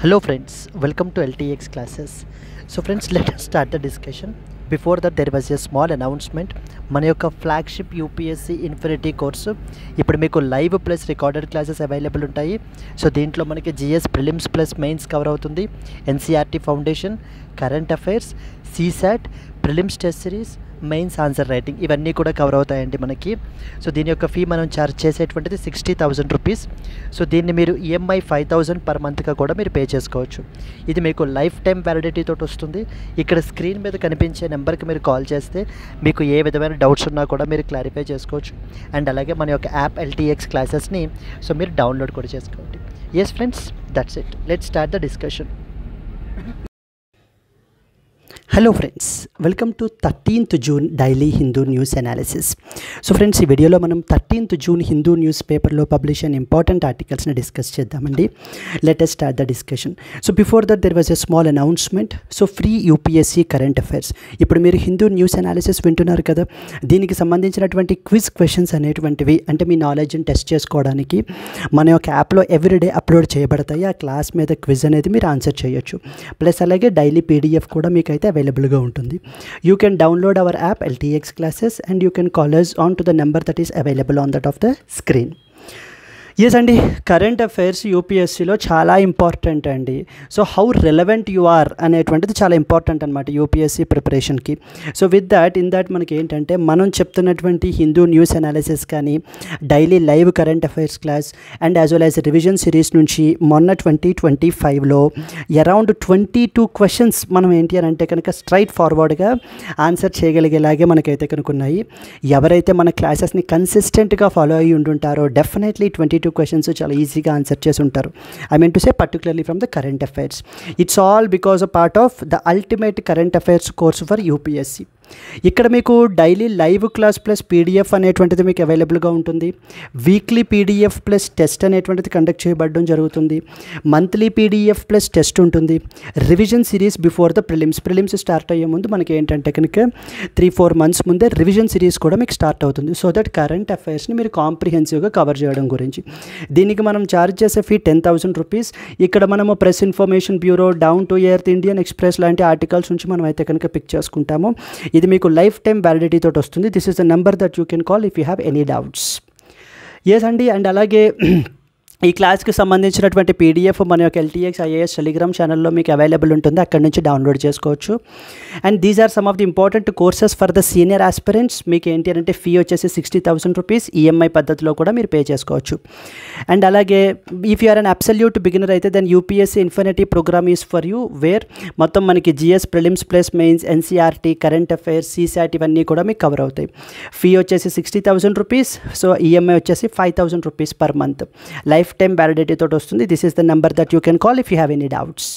Hello friends, welcome to LTX classes. So friends, let us start the discussion. Before that there was a small announcement. మన యొక్క flagship UPSC infinity course ఇప్పుడు మీకు live plus recorded classes available ఉంటాయి. So దీంట్లో మనకి GS prelims plus mains cover అవుతుంది, NCERT foundation, current affairs, CSAT, prelims test series, mains answer writing ఇవన్నీ కూడా కవర్ అవుతాయండి మనకి. సో దీని యొక్క ఫీ మనం ఛార్జ్ చేసేటువంటిది 60,000 రూపీస్. సో దీన్ని మీరు ఈఎంఐ 5,000 పర్ మంత్గా కూడా మీరు పే చేసుకోవచ్చు. ఇది మీకు లైఫ్ టైం వ్యాలిడిటీ తోటి వస్తుంది. ఇక్కడ స్క్రీన్ మీద కనిపించే నెంబర్కి మీరు కాల్ చేస్తే మీకు ఏ విధమైన డౌట్స్ ఉన్నా కూడా మీరు క్లారిఫై చేసుకోవచ్చు. అండ్ అలాగే మన యొక్క యాప్ ఎల్టీఎక్స్ క్లాసెస్ని సో మీరు డౌన్లోడ్ కూడా చేసుకోండి. Yes friends, that's it. Let's start the discussion. Hello friends, welcome to 13th June daily Hindu news analysis. So friends, ఈ వీడియోలో మనం 13th జూన్ హిందూ న్యూస్ పేపర్లో పబ్లిష్ అయిన ఇంపార్టెంట్ ఆర్టికల్స్ని డిస్కస్ చేద్దామండి. Let us start the discussion. So before that there was a small announcement. So free UPSC current affairs, ఇప్పుడు మీరు Hindu news analysis వింటున్నారు కదా, దీనికి సంబంధించినటువంటి క్విజ్ క్వశ్చన్స్ అనేటువంటివి అంటే మీ నాలెడ్జ్ని టెస్ట్ చేసుకోవడానికి మన యొక్క యాప్లో ఎవ్రీడే అప్లోడ్ చేయబడతాయి. ఆ క్లాస్ మీద క్విజ్ అనేది మీరు ఆన్సర్ చేయొచ్చు. ప్లస్ అలాగే డైలీ పీడిఎఫ్ కూడా మీకైతే అవైలబుల్గా ఉంటుంది. You can download hour app LTX classes and you can call us on to the number that is available on that of the screen. Yes అండి, కరెంట్ అఫైర్స్ యూపీఎస్సీలో చాలా important అండి. So how relevant you are అనేటువంటిది చాలా ఇంపార్టెంట్ అనమాట UPSC ప్రిపరేషన్కి. So with that in that మనకి ఏంటంటే మనం చెప్తున్నటువంటి హిందూ న్యూస్ అనాలిసిస్ కానీ daily live current affairs class and as well as revision series నుంచి మొన్న 2025లో అరౌండ్ 22 క్వశ్చన్స్ మనం ఏంటి అని అంటే కనుక స్ట్రైట్ ఫార్వర్డ్గా ఆన్సర్ చేయగలిగేలాగే మనకైతే కనుక ఉన్నాయి. ఎవరైతే మన క్లాసెస్ని కన్సిస్టెంట్గా ఫాలో అయ్యి ఉంటుంటారో డెఫినెట్లీ 22 క్వశ్చన్స్ చాలా ఈజీగా ఆన్సర్ చేసి ఉంటారు. I mean to say particularly from the current affairs. It's all because a part of the ultimate current affairs course for UPSC. ఇక్కడ మీకు daily live class plus PDF అనేటువంటిది మీకు అవైలబుల్గా ఉంటుంది. వీక్లీ పీడిఎఫ్ ప్లస్ టెస్ట్ అనేటువంటిది conduct చేయబడడం జరుగుతుంది. Monthly PDF plus test ఉంటుంది. Revision series before the prelims start అయ్యే ముందు మనకి ఏంటంటే కనుక 3-4 months ముందే రివిజన్ సిరీస్ కూడా మీకు స్టార్ట్ అవుతుంది. సో దట్ కరెంట్ అఫైర్స్ని మీరు కాంప్రిహెన్సివ్గా కవర్ చేయడం గురించి. దీనికి మనం ఛార్జ్ చేసే ఫీ 10,000 రూపీస్. ఇక్కడ మనము press information bureau, down to earth, Indian express లాంటి ఆర్టికల్స్ నుంచి మనం అయితే కనుక పిక్ చేసుకుంటాము. ఇది మీకు లైఫ్ టైం వ్యాలిడిటీ తోటి వస్తుంది. This is the number that you can call if you have any doubts. Yes అండి, అండ్ అలాగే ఈ క్లాస్కి సంబంధించినటువంటి పీడిఎఫ్ మన యొక్క LTX IAS టెలిగ్రామ్ ఛానల్లో మీకు అవైలబుల్ ఉంటుంది. అక్కడి నుంచి డౌన్లోడ్ చేసుకోవచ్చు. And these are some of the important courses for the senior aspirants. మీకు ఏంటి అంటే ఫీ వచ్చేసి 60,000 రూపీస్ ఈఎంఐ పద్ధతిలో కూడా మీరు పే చేసుకోవచ్చు. అండ్ అలాగే if you are an absolute beginner అయితే then UPSC infinity programme is for you, where మొత్తం మనకి GS prelims plus mains, NCERT, current affairs, CSAT ఇవన్నీ కూడా మీకు కవర్ అవుతాయి. ఫీ వచ్చేసి 60,000 రూపీస్. సో ఈఎంఐ వచ్చేసి 5,000 rupees per month. Lifetime validity తోటి వస్తుంది. This is the number that you can call if you have any doubts.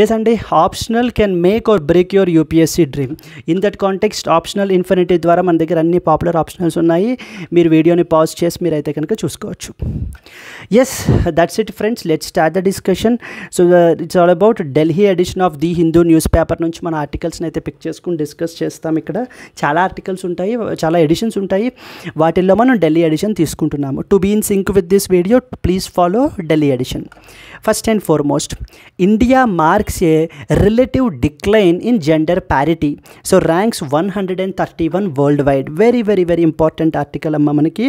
Yes అండి, optional can make or break your UPSC dream. In that context optional infinity ద్వారా మన దగ్గర అన్ని popular optionals ఉన్నాయి. మీరు వీడియోని పాజ్ చేసి మీరైతే కనుక చూసుకోవచ్చు. Yes, that's it friends, let's start the discussion. So it's all about Delhi edition of the Hindu news paper నుంచి మన ఆర్టికల్స్ని అయితే పిక్ చేసుకుని డిస్కస్ చేస్తాం. ఇక్కడ చాలా ఆర్టికల్స్ ఉంటాయి, చాలా ఎడిషన్స్ ఉంటాయి. వాటిల్లో మనం ఢిల్లీ ఎడిషన్ తీసుకుంటున్నాము. To be in sync with this video please follow Delhi edition. First and foremost, India marks a relative decline in gender parity. So ranks 131 worldwide. Very very very important article అమ్మ. మనకి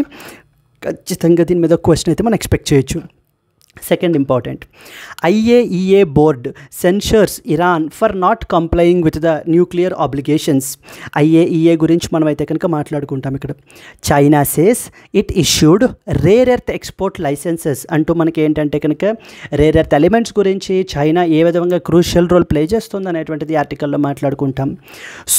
ఖచ్చితంగా దీని మీద question అయితే మనం expect చేయొచ్చు. Second important, IAEA board censures Iran for not complying with the nuclear obligations. IAEA గురించి మనం అయితే కనుక మాట్లాడుకుంటాం ఇక్కడ. China says it issued rare earth export licences అంటూ మనకి ఏంటంటే కనుక రేర్ ఎర్త్ ఎలిమెంట్స్ గురించి చైనా ఏ విధంగా క్రూషియల్ రోల్ ప్లే చేస్తుంది అనేటువంటిది ఆర్టికల్లో మాట్లాడుకుంటాం.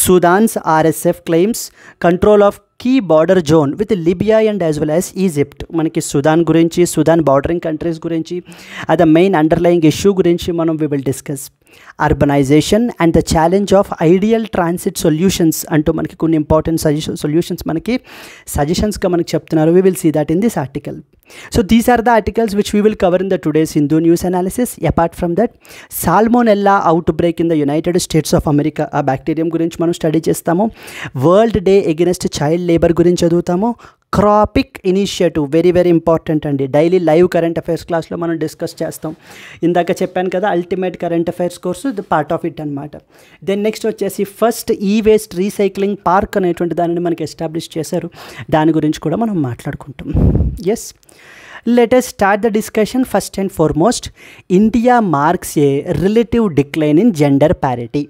Sudan's RSF claims control of key border zone with Libya and as well as Egypt. మనకి సుదాన్ గురించి, సుదాన్ బార్డరింగ్ కంట్రీస్ గురించి, అది మెయిన్ అండర్లయింగ్ ఇష్యూ గురించి మనం we will discuss. Urbanisation and the challenge of ideal transit solutions అంటూ మనకి కొన్ని important solutions మనకి సజెషన్స్గా మనకి చెప్తున్నారు. We will see that in this article. So these are the articles which we will cover in the today's Hindu news analysis. Apart from that, Salmonella outbreak in the United States of America, ఆ bacterium గురించి మనం study చేస్తాము. World day against child labour గురించి చదువుతాము. క్రాపిక్ initiative very very important అండి. Daily live current affairs క్లాస్లో మనం discuss చేస్తాం. ఇందాక చెప్పాను కదా అల్టిమేట్ కరెంట్ అఫైర్స్ కోర్సు ఇది పార్ట్ ఆఫ్ ఇట్ అనమాట. దెన్ నెక్స్ట్ వచ్చేసి ఫస్ట్ ఈ వేస్ట్ రీసైక్లింగ్ పార్క్ అనేటువంటి దానిని మనకి ఎస్టాబ్లిష్ చేశారు. దాని గురించి కూడా మనం మాట్లాడుకుంటాం. Yes, let us start the discussion. First and foremost, India marks a relative decline in gender parity,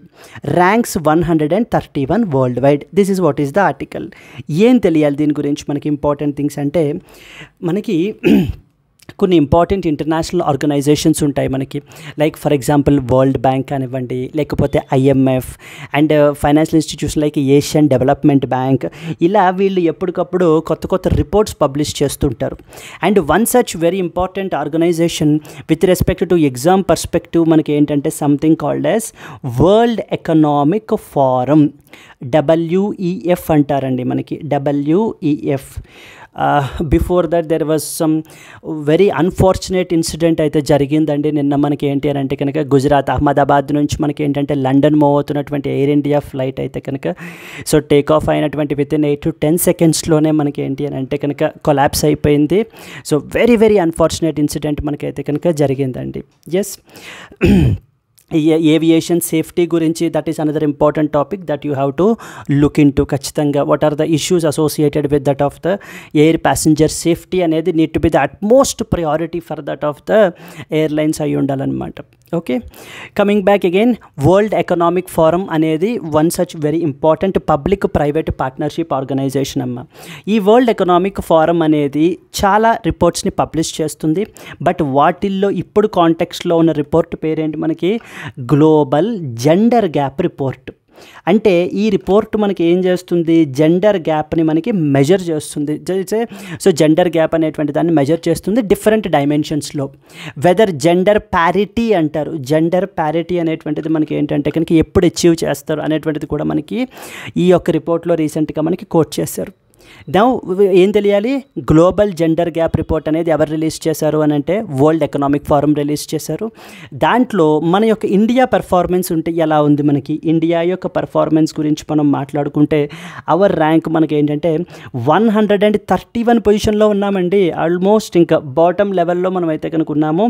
ranks 131 worldwide. This is what is the article. ఏం తెలియాలి దీని గురించి మనకి ఇంపార్టెంట్ థింగ్స్ అంటే, మనకి కొన్ని ఇంపార్టెంట్ ఇంటర్నేషనల్ ఆర్గనైజేషన్స్ ఉంటాయి మనకి. Like for example World Bank కానివ్వండి, లేకపోతే IMF and financial institution like Asian Development Bank. ఇలా వీళ్ళు ఎప్పటికప్పుడు కొత్త కొత్త రిపోర్ట్స్ పబ్లిష్ చేస్తుంటారు. And one such very important organisation with respect to exam perspective మనకి ఏంటంటే something called as World economic Forum, WEF అంటారండి మనకి, WEF. Before that there was some very unfortunate incident అయితే జరిగిందండి నిన్న. మనకి ఏంటి అని అంటే కనుక గుజరాత్ అహ్మదాబాద్ నుంచి మనకి ఏంటంటే లండన్ మూవ్ అవుతున్నటువంటి ఎయిర్ ఇండియా ఫ్లైట్ అయితే కనుక సో టేక్ ఆఫ్ అయినటువంటి వితిన్ 8 to 10 సెకండ్స్లోనే మనకి ఏంటి అని అంటే కనుక కొలాప్స్ అయిపోయింది. So very very unfortunate incident మనకైతే కనుక జరిగిందండి. ఎస్, ఏవియేషన్ సేఫ్టీ గురించి that is another important topic that you have to look into. ఖచ్చితంగా what are the issues associated with that of the air passenger safety అనేది need to be the utmost priority for that of the airlines అయి ఉండాలన్నమాట. Okay, coming back again, World economic Forum అనేది one such very important public private partnership organisation అమ్మ. ఈ world economic Forum అనేది చాలా రిపోర్ట్స్ని publish చేస్తుంది. But వాటిల్లో ఇప్పుడు కాంటెక్స్ట్లో ఉన్న రిపోర్ట్ పేరేంటి మనకి, గ్లోబల్ జెండర్ గ్యాప్ రిపోర్ట్. అంటే ఈ రిపోర్ట్ మనకి ఏం చేస్తుంది, జెండర్ గ్యాప్ని మనకి మెజర్ చేస్తుంది. సో జెండర్ గ్యాప్ అనేటువంటి దాన్ని మెజర్ చేస్తుంది డిఫరెంట్ డైమెన్షన్స్లో. వెదర్ జెండర్ ప్యారిటీ అంటారు, జెండర్ ప్యారిటీ అనేటువంటిది మనకి ఏంటంటే కనుక ఎప్పుడు అచీవ్ చేస్తారు అనేటువంటిది కూడా మనకి ఈ యొక్క రిపోర్ట్లో రీసెంట్గా మనకి కోట్ చేశారు. నౌ ఏం తెలియాలి, గ్లోబల్ జెండర్ గ్యాప్ రిపోర్ట్ అనేది ఎవరు రిలీజ్ చేశారు అని అంటే వరల్డ్ ఎకనామిక్ ఫోరం రిలీజ్ చేశారు. దాంట్లో మన యొక్క ఇండియా పెర్ఫార్మెన్స్ ఉంటే ఎలా ఉంది, మనకి ఇండియా యొక్క పెర్ఫార్మెన్స్ గురించి మనం మాట్లాడుకుంటే అవర్ ర్యాంక్ మనకి ఏంటంటే 131 పొజిషన్లో ఉన్నామండి. ఆల్మోస్ట్ ఇంకా బాటమ్ లెవెల్లో మనం అయితే కనుక ఉన్నాము.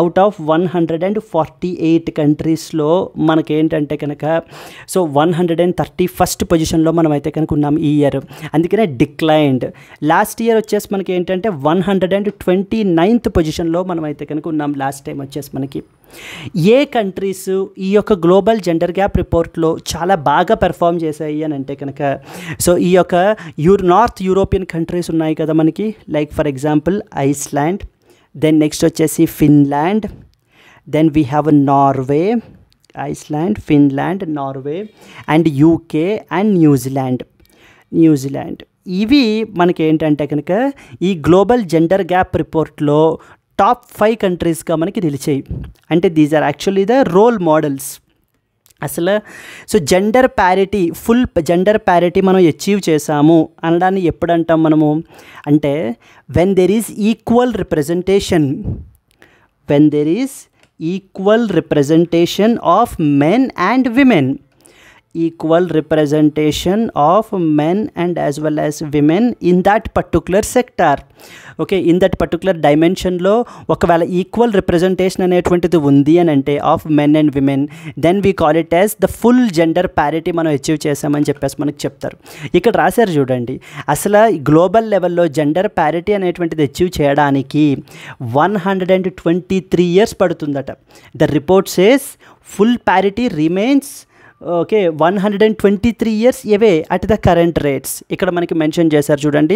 అవుట్ ఆఫ్ 148 కంట్రీస్లో మనకి ఏంటంటే కనుక సో 131st పొజిషన్లో మనం అయితే కనుక ఉన్నాము ఈ ఇయర్. అందుకనే డిక్లైన్డ్. లాస్ట్ ఇయర్ వచ్చేసి మనకి ఏంటంటే 129th పొజిషన్లో మనం అయితే కనుక ఉన్నాం లాస్ట్ టైం వచ్చేసి మనకి. ఏ కంట్రీస్ ఈ యొక్క గ్లోబల్ జెండర్ గ్యాప్ రిపోర్ట్లో చాలా బాగా పెర్ఫామ్ చేశాయి అని అంటే కనుక సో ఈ యొక్క నార్త్ యూరోపియన్ కంట్రీస్ ఉన్నాయి కదా మనకి, like for example Iceland, then next వచ్చేసి Finland, then we have Norway, Iceland, Finland, Norway and UK and New Zealand. ఇవి మనకి ఏంటంటే కనుక ఈ గ్లోబల్ జెండర్ గ్యాప్ రిపోర్ట్లో టాప్ 5 కంట్రీస్గా మనకి నిలిచాయి. అంటే these are actually the role models. అసలు so gender parity, full gender parity మనం అచీవ్ చేసాము అనడాన్ని ఎప్పుడు అంటాం మనము అంటే when there is equal representation, when there is equal representation of men and women, equal representation of men and as well as women in that particular sector. Okay, in that particular డైమెన్షన్లో ఒకవేళ equal representation అనేటువంటిది ఉంది అని అంటే of men and women, then we call it as the full gender parity మనం achieve చేసామని చెప్పేసి మనకు చెప్తారు. ఇక్కడ రాశారు చూడండి, అసలు గ్లోబల్ లెవెల్లో జెండర్ ప్యారిటీ అనేటువంటిది అచీవ్ చేయడానికి 123 years పడుతుందట. The report says full parity remains okay 123 years away at the current rates. ఇక్కడ మనకి మెన్షన్ చేశారు చూడండి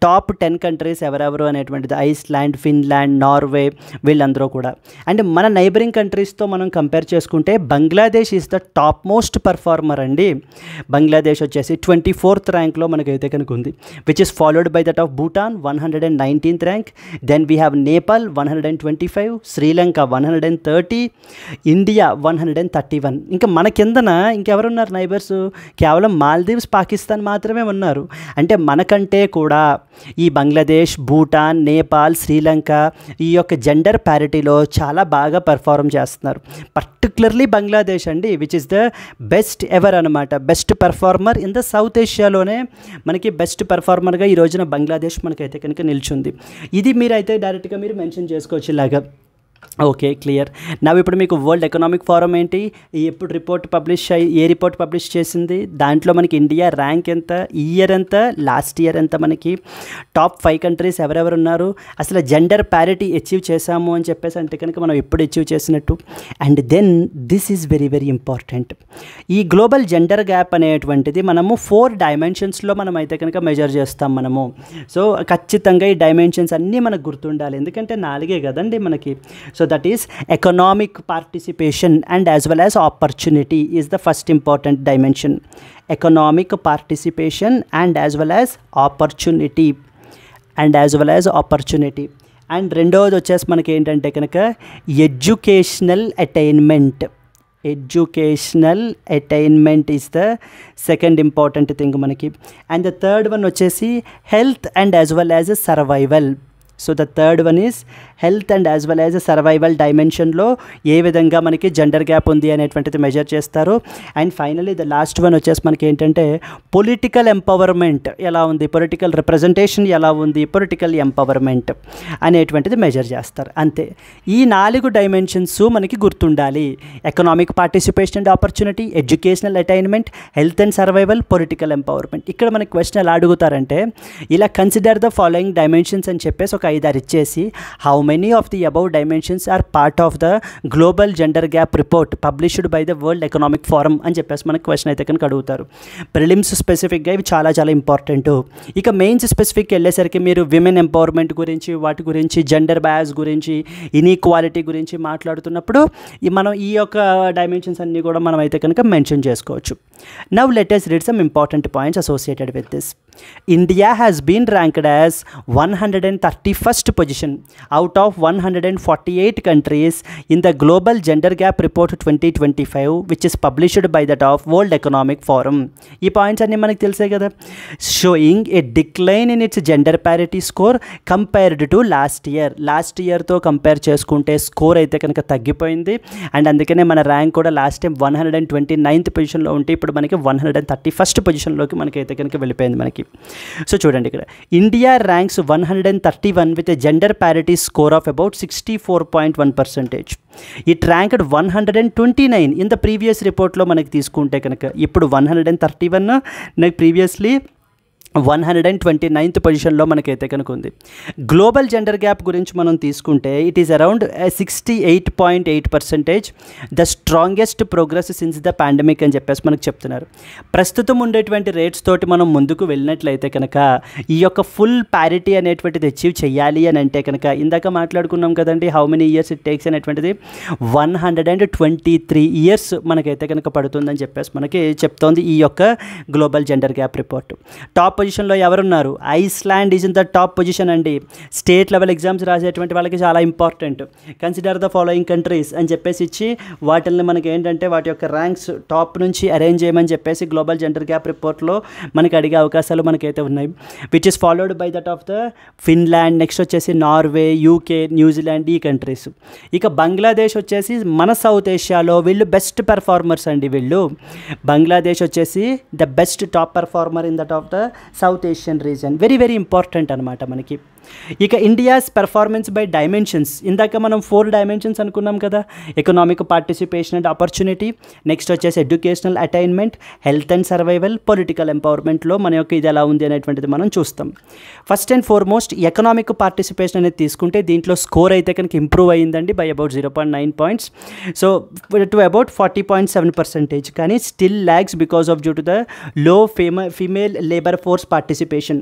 టాప్ 10 కంట్రీస్ ఎవరెవరు అనేటువంటిది, ఐస్లాండ్, ఫిన్లాండ్, నార్వే వీళ్ళందరూ కూడా. అండ్ మన నైబరింగ్ కంట్రీస్తో మనం కంపేర్ చేసుకుంటే Bangladesh is the top most performer అండి. బంగ్లాదేశ్ వచ్చేసి 24th ర్యాంక్లో మనకైతే కనుక ఉంది, which is followed by that of Bhutan 119th rank, then we have Nepal 125, Sri Lanka 130, India 131. ఇంకా మన కిందన ఇంకెవరున్నారు నైబర్స్? కేవలం మాల్దీవ్స్, పాకిస్తాన్ మాత్రమే ఉన్నారు. అంటే మనకంటే కూడా ఈ బంగ్లాదేశ్, భూటాన్, నేపాల్, శ్రీలంక ఈ యొక్క జెండర్ ప్యారిటీలో చాలా బాగా పెర్ఫార్మ్ చేస్తున్నారు. పర్టికులర్లీ బంగ్లాదేశ్ అండి, which is the best ever అనమాట. Best performer in the south ఏషియాలోనే మనకి బెస్ట్ పెర్ఫార్మర్గా ఈ రోజున బంగ్లాదేశ్ మనకైతే కనుక నిల్చుంది. ఇది మీరైతే డైరెక్ట్గా మీరు మెన్షన్ చేసుకోవచ్చు ఇలాగా. Okay, clear. నా ఇప్పుడు మీకు వరల్డ్ ఎకనామిక్ ఫోరం ఏంటి, ఎప్పుడు రిపోర్ట్ పబ్లిష్ ఏ రిపోర్ట్ పబ్లిష్ చేసింది, దాంట్లో మనకి ఇండియా ర్యాంక్ ఎంత, ఈ ఇయర్ ఎంత, లాస్ట్ ఇయర్ ఎంత, మనకి టాప్ 5 కంట్రీస్ ఎవరెవరు ఉన్నారు, అసలు జెండర్ ప్యారిటీ అచీవ్ చేశాము అని చెప్పేసి అంటే కనుక మనం ఎప్పుడు అచీవ్ చేసినట్టు. And then this is very very important. ఈ గ్లోబల్ జెండర్ గ్యాప్ అనేటువంటిది మనము 4 డైమెన్షన్స్లో మనం అయితే కనుక మెజర్ చేస్తాం మనము. సో ఖచ్చితంగా ఈ డైమెన్షన్స్ అన్నీ మనకు గుర్తుండాలి, ఎందుకంటే 4 కదండి మనకి. So that is economic participation and as well as opportunity is the first important dimension. Economic participation and as well as opportunity. And రెండోది వచ్చేసి మనకి ఏంటంటే కనుక educational attainment. Educational attainment is the second important thing మనకి. And the third one వచ్చేసి health and as well as survival. So the third one is health and as well as survival డైమెన్షన్లో ఏ విధంగా మనకి జెండర్ గ్యాప్ ఉంది అనేటువంటిది measure చేస్తారు. And finally the last one వచ్చేసి మనకి ఏంటంటే పొలిటికల్ ఎంపవర్మెంట్ ఎలా ఉంది, పొలిటికల్ రిప్రజెంటేషన్ ఎలా ఉంది, పొలిటికల్ ఎంపవర్మెంట్ అనేటువంటిది మెజర్ చేస్తారు. అంతే, ఈ 4 డైమెన్షన్స్ మనకి గుర్తుండాలి. Economic participation and opportunity, educational attainment, health and survival, political empowerment. ఇక్కడ మనకి క్వశ్చన్ ఎలా అడుగుతారంటే ఇలా కన్సిడర్ ద ఫాలోయింగ్ డైమెన్షన్స్ అని చెప్పేసి ఒక 5-6 ఇచ్చేసి how many of the above dimensions are part of the global gender gap report published by the world economic Forum అని చెప్పేసి మనకు క్వశ్చన్ అయితే కనుక అడుగుతారు. ప్రిలిమ్స్ స్పెసిఫిక్గా ఇవి చాలా చాలా ఇంపార్టెంట్. ఇక మెయిన్స్ స్పెసిఫిక్కి వెళ్ళేసరికి మీరు విమెన్ ఎంపవర్మెంట్ గురించి, వాటి గురించి, జెండర్ బయాస్ గురించి, ఇన్ఈక్వాలిటీ గురించి మాట్లాడుతున్నప్పుడు మనం ఈ యొక్క డైమెన్షన్స్ అన్నీ కూడా మనం అయితే కనుక మెన్షన్ చేసుకోవచ్చు. Now let us read some important points associated with this. India has been ranked as 131st position out of 148 countries in the Global Gender Gap Report 2025 which is published by the World Economic Forum. ఈ points అన్నీ మనకు తెలిసే కదా. Showing a decline in its gender parity score compared to last ఇయర్తో compare చేసుకుంటే score అయితే కనుక తగ్గిపోయింది. అండ్ అందుకనే మన ర్యాంక్ కూడా లాస్ట్ టైం 129th పొజిషన్లో ఉంటే ఇప్పుడు మనకి 131st పొజిషన్లోకి మనకైతే కనుక వెళ్ళిపోయింది మనకి. సో చూడండి, ఇక్కడ India ranks 131 with a gender parity score of about 64.1%. It ranked 129 in the previous రిపోర్ట్లో మనకి తీసుకుంటే కనుక ఇప్పుడు 131, నాకు ప్రీవియస్లీ 129th పొజిషన్లో మనకైతే కనుక ఉంది. గ్లోబల్ జెండర్ గ్యాప్ గురించి మనం తీసుకుంటే it is around 68.8%, the strongest progress since the pandemic అని చెప్పేసి మనకు చెప్తున్నారు. ప్రస్తుతం ఉండేటువంటి రేట్స్ తోటి మనం ముందుకు వెళ్ళినట్లయితే కనుక ఈ యొక్క ఫుల్ ప్యారిటీ అనేటువంటిది అచీవ్ చేయాలి అని అంటే కనుక ఇందాక మాట్లాడుకున్నాం కదండి how many years it takes అనేటువంటిది 123 ఇయర్స్ మనకైతే కనుక పడుతుందని చెప్పేసి మనకి చెప్తోంది ఈ యొక్క global gender gap report. Top పొజిషన్లో ఎవరున్నారు? Iceland is in the top position అండి. స్టేట్ లెవెల్ ఎగ్జామ్స్ రాసేటువంటి వాళ్ళకి చాలా important. Consider the following countries అని చెప్పేసి ఇచ్చి వాటిని మనకి ఏంటంటే వాటి యొక్క ర్యాంక్స్ టాప్ నుంచి అరేంజ్ చేయమని చెప్పేసి గ్లోబల్ జెండర్ గ్యాప్ రిపోర్ట్లో మనకి అడిగే అవకాశాలు మనకైతే ఉన్నాయి. Which is followed by that of the Finland, next వచ్చేసి నార్వే, యూకే, న్యూజిలాండ్, ఈ కంట్రీస్. ఇక బంగ్లాదేశ్ వచ్చేసి మన సౌత్ ఏషియాలో వీళ్ళు బెస్ట్ పెర్ఫార్మర్స్ అండి. వీళ్ళు బంగ్లాదేశ్ వచ్చేసి the best top performer in that of the south Asian reason. Very very important అనమాట మనకి. ఇక ఇండియాస్ పెర్ఫార్మెన్స్ బై డైమెన్షన్స్, ఇందాక మనం 4 డైమెన్షన్స్ అనుకున్నాం కదా, economic participation and opportunity, next వచ్చేసి educational attainment, health and survival, political ఎంపవర్మెంట్లో మన యొక్క ఇది ఎలా ఉంది అనేటువంటిది మనం చూస్తాం. First and foremost economic participation అనేది తీసుకుంటే దీంట్లో స్కోర్ అయితే కనుక ఇంప్రూవ్ అయ్యిందండి by about 0.9 points, so to about 40.7%. కానీ still lags because of due to the low female labour force participation.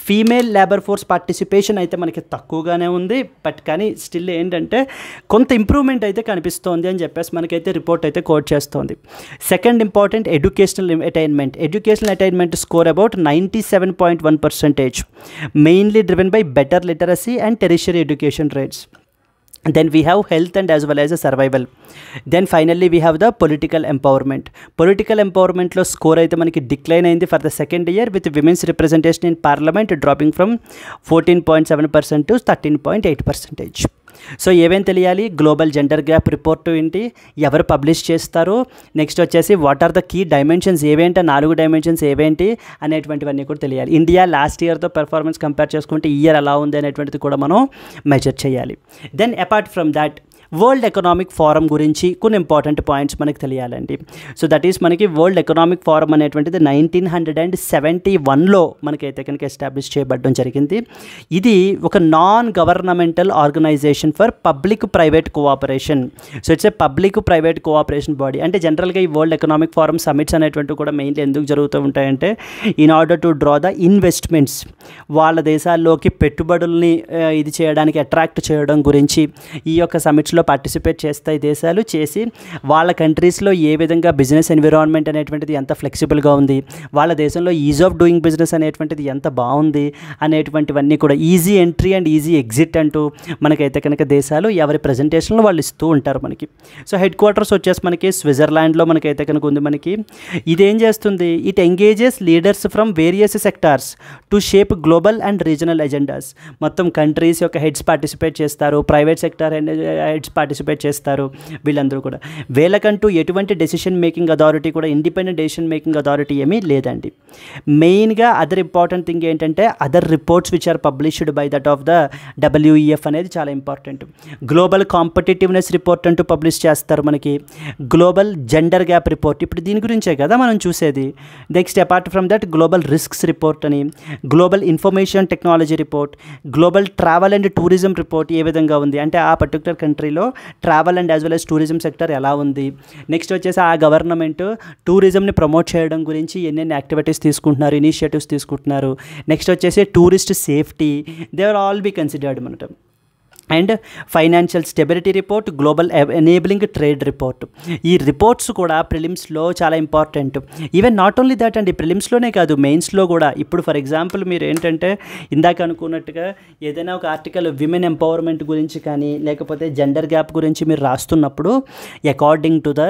Female labour force participation అయితే మనకి తక్కువగానే ఉంది, బట్ కానీ స్టిల్ ఏంటంటే కొంత ఇంప్రూవ్మెంట్ అయితే కనిపిస్తోంది అని చెప్పేసి మనకైతే రిపోర్ట్ అయితే కోట్ చేస్తోంది. Second important educational attainment score about 97.1%, mainly driven by better literacy and tertiary education rates. Then we have health and as well as a survival. Then finally we have the political empowerment. Political empowerment lo score aithe manaki decline ayindi for the second year, with women's representation in parliament dropping from 14.7% to 13.8%. So ఏమేం తెలియాలి? Global gender gap report ఏంటి, ఎవరు publish చేస్తారు, next వచ్చేసి what are the key dimensions ఏవేంటి, 4 dimensions ఏవేంటి అనేటువంటివన్నీ కూడా తెలియాలి. ఇండియా లాస్ట్ ఇయర్తో పెర్ఫార్మెన్స్ కంపేర్ చేసుకుంటే ఈ ఇయర్ ఎలా ఉంది అనేటువంటిది కూడా మనం మెజర్ చేయాలి. Then apart from that World economic Forum గురించి కొన్ని ఇంపార్టెంట్ పాయింట్స్ మనకి తెలియాలండి. సో దట్ ఈస్ మనకి వరల్డ్ ఎకనామిక్ ఫోరం అనేటువంటిది 1971లో మనకైతే కనుక ఎస్టాబ్లిష్ చేయబడడం జరిగింది. ఇది ఒక non governmental organisation for public private cooperation. So it's a public private cooperation body. అంటే జనరల్గా ఈ వరల్డ్ ఎకనామిక్ ఫోరం సమిట్స్ అనేటువంటివి కూడా మెయిన్లీ ఎందుకు జరుగుతూ ఉంటాయంటే, in order to draw the investments, వాళ్ళ దేశాల్లోకి పెట్టుబడుల్ని ఇది చేయడానికి అట్రాక్ట్ చేయడం గురించి ఈ యొక్క సమిట్స్లో పార్టిసిపేట్ చేస్తాయి దేశాలు. చేసి వాళ్ళ కంట్రీస్లో ఏ విధంగా బిజినెస్ ఎన్విరాన్మెంట్ అనేటువంటిది ఎంత ఫ్లెక్సిబుల్గా ఉంది, వాళ్ళ దేశంలో ఈజ్ ఆఫ్ డూయింగ్ బిజినెస్ అనేటువంటిది ఎంత బాగుంది అనేటువంటివన్నీ కూడా, easy entry and easy exit అంటూ మనకైతే కనుక దేశాలు ఎవరి ప్రజెంటేషన్లో వాళ్ళు ఇస్తూ ఉంటారు మనకి. సో హెడ్ క్వార్టర్స్ వచ్చేసి మనకి స్విట్జర్లాండ్లో మనకైతే కనుక ఉంది మనకి. ఇదేం చేస్తుంది? It engages leaders from various sectors to shape global and regional agendas. మొత్తం కంట్రీస్ యొక్క హెడ్స్ పార్టిసిపేట్ చేస్తారు, ప్రైవేట్ సెక్టార్ హెడ్స్ పార్టిసిపేట్ చేస్తారు. వీళ్ళందరూ కూడా వీళ్ళకంటూ ఎటువంటి డెసిషన్ మేకింగ్ అథారిటీ కూడా, ఇండిపెండెంట్ డెసిషన్ మేకింగ్ అథారిటీ ఏమీ లేదండి. మెయిన్గా అదర్ ఇంపార్టెంట్ థింగ్ ఏంటంటే other reports which are published by that of the WEF అనేది చాలా ఇంపార్టెంట్. గ్లోబల్ కాంపిటేటివ్నెస్ రిపోర్ట్ అంటూ పబ్లిష్ చేస్తారు మనకి. గ్లోబల్ జెండర్ గ్యాప్ రిపోర్ట్, ఇప్పుడు దీని గురించే కదా మనం చూసేది. Next apart from that global risks report అని, global information technology report, global travel and tourism report ఏ విధంగా ఉంది అంటే ఆ పర్టికులర్ కంట్రీలో travel and as well as tourism sector ఎలా ఉంది. నెక్స్ట్ వచ్చేసి ఆ గవర్నమెంట్ టూరిజంని ప్రమోట్ చేయడం గురించి ఎన్నెన్ని యాక్టివిటీస్ తీసుకుంటున్నారు, ఇనిషియేటివ్స్ తీసుకుంటున్నారు. నెక్స్ట్ వచ్చేసి tourist safety, they are all be considered అనమాట. And financial stability report, global enabling trade report. ఈ రిపోర్ట్స్ కూడా ప్రిలిమ్స్లో చాలా important. Even not only that అండి, ప్రిలిమ్స్లోనే కాదు మెయిన్స్లో కూడా. ఇప్పుడు ఫర్ ఎగ్జాంపుల్ మీరు ఏంటంటే ఇందాక అనుకున్నట్టుగా ఏదైనా ఒక ఆర్టికల్ విమెన్ ఎంపవర్మెంట్ గురించి కానీ లేకపోతే జెండర్ గ్యాప్ గురించి మీరు రాస్తున్నప్పుడు according to the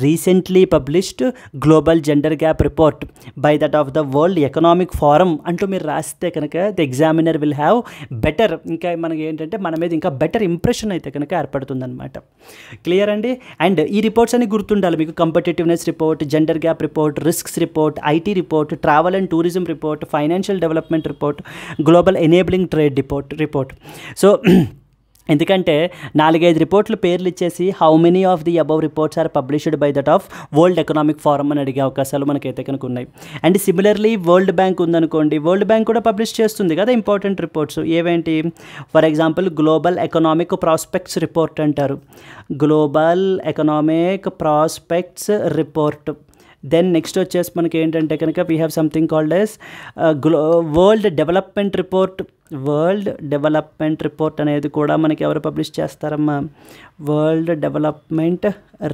recently published global gender gap report by that of the world economic forum అంటూ మీరు రాస్తే కనుక the examiner will have better, ఇంకా మనకి ఏంటంటే మన మీద ఇంకా బెటర్ ఇంప్రెషన్ అయితే కనుక ఏర్పడుతుందన్నమాట. క్లియర్ అండి. అండ్ ఈ రిపోర్ట్స్ అన్ని గుర్తుండాలి మీకు. కాంపిటేటివ్నెస్ report, gender gap report, risks report, IT report, travel and tourism report, financial development report, global enabling trade report. So ఎందుకంటే 4-5 రిపోర్ట్లు పేర్లు ఇచ్చేసి how many of the above reports are published by that of World economic Forum అని అడిగే అవకాశాలు మనకైతే కనుక ఉన్నాయి. అండ్ సిమిలర్లీ వరల్డ్ బ్యాంక్ ఉందనుకోండి, వరల్డ్ బ్యాంక్ కూడా పబ్లిష్ చేస్తుంది కదా ఇంపార్టెంట్ రిపోర్ట్స్. ఏవేంటి? For example global economic prospects report అంటారు, global economic prospects report. Then next వచ్చేసి మనకి ఏంటంటే కనుక we have something called as world development report. World development report అనేది కూడా మనకి ఎవరు పబ్లిష్ చేస్తారమ్మా? World development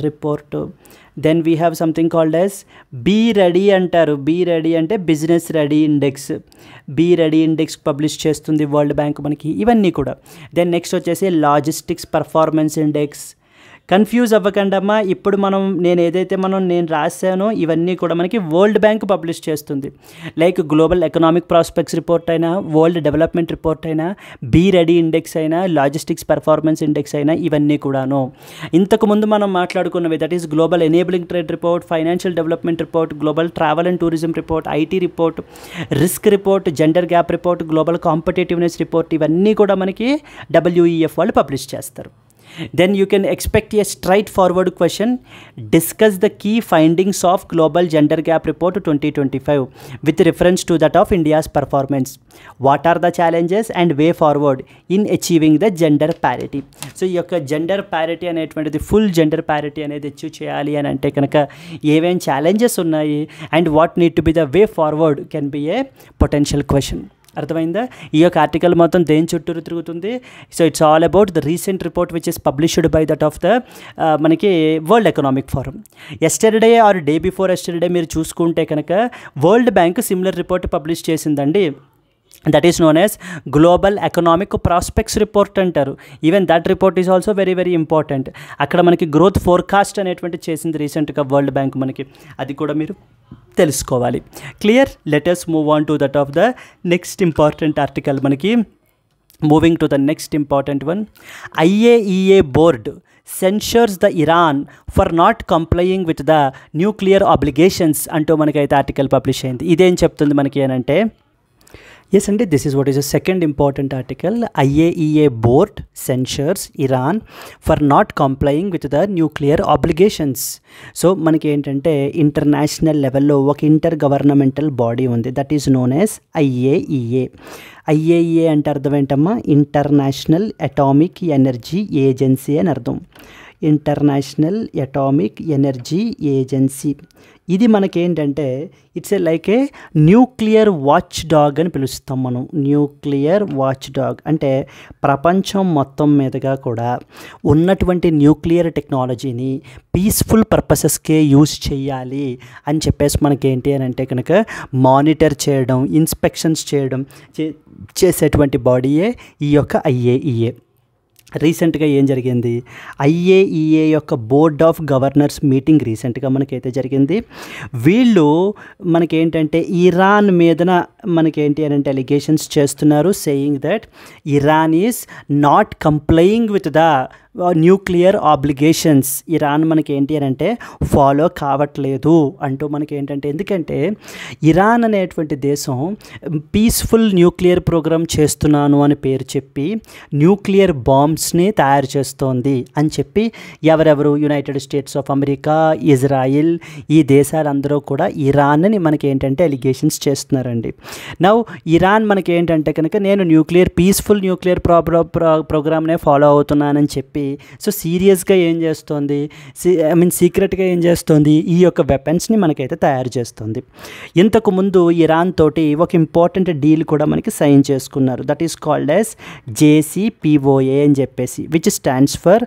report. Then we have something called as B ready అంటారు. బీ రెడీ అంటే business ready index. B ready index publish చేస్తుంది world bank మనకి. ఇవన్నీ కూడా. దెన్ నెక్స్ట్ వచ్చేసి లాజిస్టిక్స్ పర్ఫార్మెన్స్ ఇండెక్స్. కన్ఫ్యూజ్ అవ్వకండమ్మా, ఇప్పుడు నేను రాశానో ఇవన్నీ కూడా మనకి వరల్డ్ బ్యాంక్ పబ్లిష్ చేస్తుంది. Like global economic prospects report అయినా, వరల్డ్ డెవలప్మెంట్ రిపోర్ట్ అయినా, బీ రెడీ ఇండెక్స్ అయినా, లాజిస్టిక్స్ పర్ఫార్మెన్స్ ఇండెక్స్ అయినా, ఇవన్నీ కూడాను ఇంతకుముందు మనం మాట్లాడుకున్నవి. That is global enabling trade report, financial development report, global travel and tourism report, IT report, risk report, gender gap report, global competitiveness report, ఇవన్నీ కూడా మనకి WEF వాళ్ళు పబ్లిష్ చేస్తారు. Then you can expect a straightforward question. Discuss the key findings of Global Gender Gap Report 2025 with reference to that of India's performance. What are the challenges and way forward in achieving the gender parity? So ఈ యొక్క gender parity అనేటువంటిది, full gender parity అనేది achieve చేయాలి అని అంటే కనుక ఏమేం challenges ఉన్నాయి and what need to be the way forward can be a potential question. అర్థమైందా? ఈ యొక్క ఆర్టికల్ మొత్తం దేని చుట్టూరు తిరుగుతుంది? So it's all about the recent report which is published by that of the మనకి world economic forum. Yesterday or day before yesterday మీరు చూసుకుంటే కనుక world bank similar report publish చేసిందండి. That is known as global economic prospects report అంటారు. Even that report is also very very important. అక్కడ మనకి growth forecast అనేటువంటి చేసింది రీసెంట్గా వరల్డ్ బ్యాంక్ మనకి, అది కూడా మీరు తెలుసుకోవాలి. Clear? Let us move on to that of the next important article. మనకి moving to the next important one, IAEA board censures the Iran for not complying with the nuclear obligations అంటూ మనకైతే article publish అయింది. ఇదేం చెప్తుంది మనకి అంటే, yes అండి, this is what is the second important article. IAEA board censures Iran for not complying with the nuclear obligations. So మనకి ఏంటంటే ఇంటర్నేషనల్ లెవెల్లో ఒక ఇంటర్ గవర్నమెంటల్ బాడీ ఉంది, that is known as IAEA. IAEA అంటే అర్థం ఏంటమ్మా? International atomic energy agency అని అర్థం. International atomic energy agency. ఇది మనకేంటంటే it's like A nuclear watch dog అని పిలుస్తాం మనం. న్యూక్లియర్ వాచ్ డాగ్ అంటే ప్రపంచం మొత్తం మీదుగా కూడా ఉన్నటువంటి న్యూక్లియర్ టెక్నాలజీని పీస్ఫుల్ పర్పసెస్కే యూజ్ చేయాలి అని చెప్పేసి మనకేంటి అని అంటే కనుక మానిటర్ చేయడం, ఇన్స్పెక్షన్స్ చేయడం చేసేటువంటి బాడీయే ఈ యొక్క IAEA. రీసెంట్గా ఏం జరిగింది, IAEA యొక్క బోర్డ్ ఆఫ్ గవర్నర్స్ మీటింగ్ రీసెంట్గా మనకైతే జరిగింది. వీళ్ళు మనకేంటంటే ఇరాన్ మీదన మనకేంటి అని అంటే అలిగేషన్స్ చేస్తున్నారు, saying that Iran is not complying with the nuclear obligations. Iran మనకేంటి అని అంటే ఫాలో కావట్లేదు అంటూ మనకేంటంటే, ఎందుకంటే ఇరాన్ అనేటువంటి దేశం పీస్ఫుల్ న్యూక్లియర్ ప్రోగ్రామ్ చేస్తున్నాను అని పేరు చెప్పి న్యూక్లియర్ బాంబ్స్ని తయారు చేస్తోంది అని చెప్పి ఎవరెవరు, United States of America, Israel, ఈ దేశాలందరూ కూడా ఇరాన్ని మనకేంటంటే అలిగేషన్స్ చేస్తున్నారండి. నౌ ఇరాన్ మనకేంటంటే కనుక నేను పీస్ఫుల్ న్యూక్లియర్ ప్రోగ్రామ్నే ఫాలో అవుతున్నానని చెప్పి సో సీరియస్గా ఏం చేస్తోంది, సీక్రెట్గా ఏం చేస్తోంది, ఈ యొక్క వెపన్స్ని మనకైతే తయారు చేస్తుంది. ఇంతకుముందు ఇరాన్ తోటి ఒక ఇంపార్టెంట్ డీల్ కూడా మనకి సైన్ చేసుకున్నారు, that is called as JCPOA అని చెప్పేసి, which stands for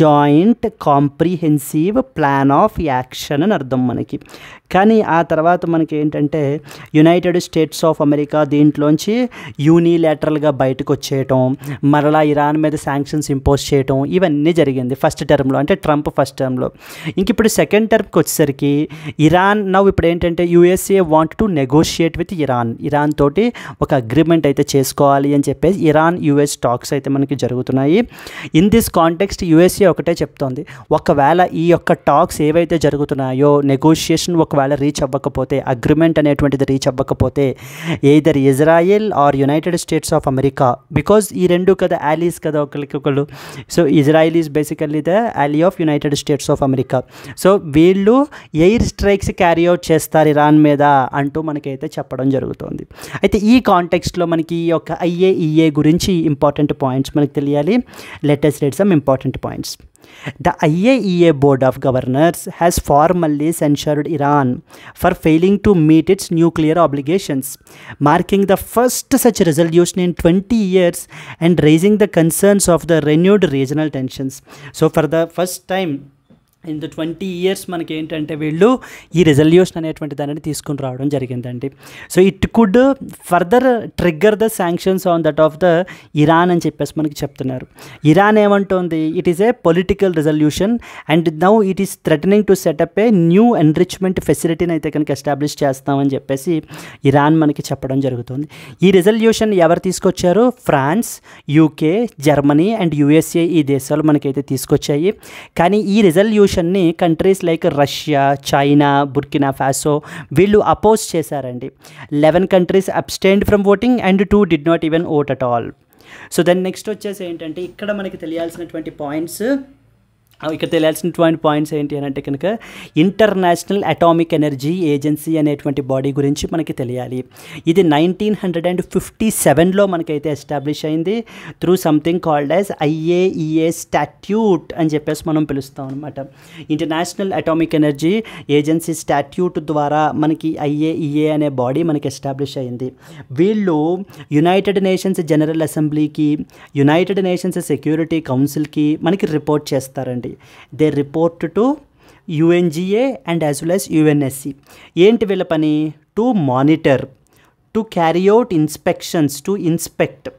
joint comprehensive plan of action అని అర్థం మనకి. కానీ ఆ తర్వాత మనకి ఏంటంటే యునైటెడ్ స్టేట్స్ ఆఫ్ అమెరికా దీంట్లోంచి యూనిలాటరల్గా బయటకు వచ్చేయటం, మరలా ఇరాన్ మీద శాంక్షన్స్ ఇంపోజ్ చేయటం, ఇవన్నీ జరిగింది ఫస్ట్ టర్మ్లో, అంటే ట్రంప్ ఫస్ట్ టర్మ్లో. ఇంక ఇప్పుడు సెకండ్ టర్మ్కి వచ్చేసరికి ఇరాన్ ఇప్పుడు ఏంటంటే USA want to negotiate with Iran తోటి ఒక అగ్రిమెంట్ అయితే చేసుకోవాలి అని చెప్పేసి ఇరాన్ US టాక్స్ అయితే మనకి జరుగుతున్నాయి. ఇన్ దిస్ కాంటెక్స్ట్ USA ఒకటే చెప్తోంది, ఒకవేళ ఈ యొక్క టాక్స్ ఏవైతే జరుగుతున్నాయో నెగోషియేషన్ ఒకవేళ రీచ్ అవ్వకపోతే, అగ్రిమెంట్ అనేటువంటిది రీచ్ అవ్వకపోతే, either Israel or United States of America, because ఈ రెండు కదా యాలీస్ కదా ఒకరికొకరు. So Israel is basically the ally of United States of America. So వీళ్ళు ఎయిర్ స్ట్రైక్స్ క్యారీ అవుట్ చేస్తారు ఇరాన్ మీద అంటూ మనకైతే చెప్పడం జరుగుతుంది. అయితే ఈ కాంటెక్స్ట్లో మనకి ఈ యొక్క IAEA గురించి ఇంపార్టెంట్ పాయింట్స్ మనకు తెలియాలి. Let us read some important points. The IAEA Board of Governors has formally censured Iran for failing to meet its nuclear obligations, marking the first such resolution in 20 years and raising the concerns of the renewed regional tensions. So for the first time in the 20 years మనకి ఏంటంటే వీళ్ళు ఈ resolution అనేటువంటి దానిని తీసుకుని రావడం జరిగిందండి. So it could further trigger the sanctions on that of the Iran అని చెప్పేసి మనకి చెప్తున్నారు. ఇరాన్ ఏమంటుంది, it is a political resolution and now it is threatening to set up a new enrichment ఫెసిలిటీని అయితే కనుక ఎస్టాబ్లిష్ చేస్తామని చెప్పేసి ఇరాన్ మనకి చెప్పడం జరుగుతుంది. ఈ రెజల్యూషన్ ఎవరు తీసుకొచ్చారు? France, UK, Germany and USA ఈ దేశాలు మనకైతే తీసుకొచ్చాయి. కానీ ఈ resolution countries like Russia, China, Burkina Faso వీళ్ళు అపోజ్ చేశారండి. 11 countries abstained from voting and 2 did not even vote at all. So then next వచ్చేసి ఏంటంటే ఇక్కడ మనకి తెలియాల్సినటువంటి పాయింట్స్ ఏంటి అని అంటే కనుక ఇంటర్నేషనల్ అటామిక్ ఎనర్జీ ఏజెన్సీ అనేటువంటి బాడీ గురించి మనకి తెలియాలి. ఇది 1957లో మనకైతే ఎస్టాబ్లిష్ అయింది through something called as IAEA statute అని చెప్పేసి మనం పిలుస్తాం అనమాట. International atomic energy agency statute ద్వారా మనకి IAEA అనే బాడీ మనకి ఎస్టాబ్లిష్ అయింది. వీళ్ళు యునైటెడ్ నేషన్స్ జనరల్ అసెంబ్లీకి, యునైటెడ్ నేషన్స్ సెక్యూరిటీ కౌన్సిల్కి మనకి రిపోర్ట్ చేస్తారండి. They report to UNGA and as well as UNSC. ఏంటి వీళ్ళ పని? To monitor, to carry out inspections, to inspect,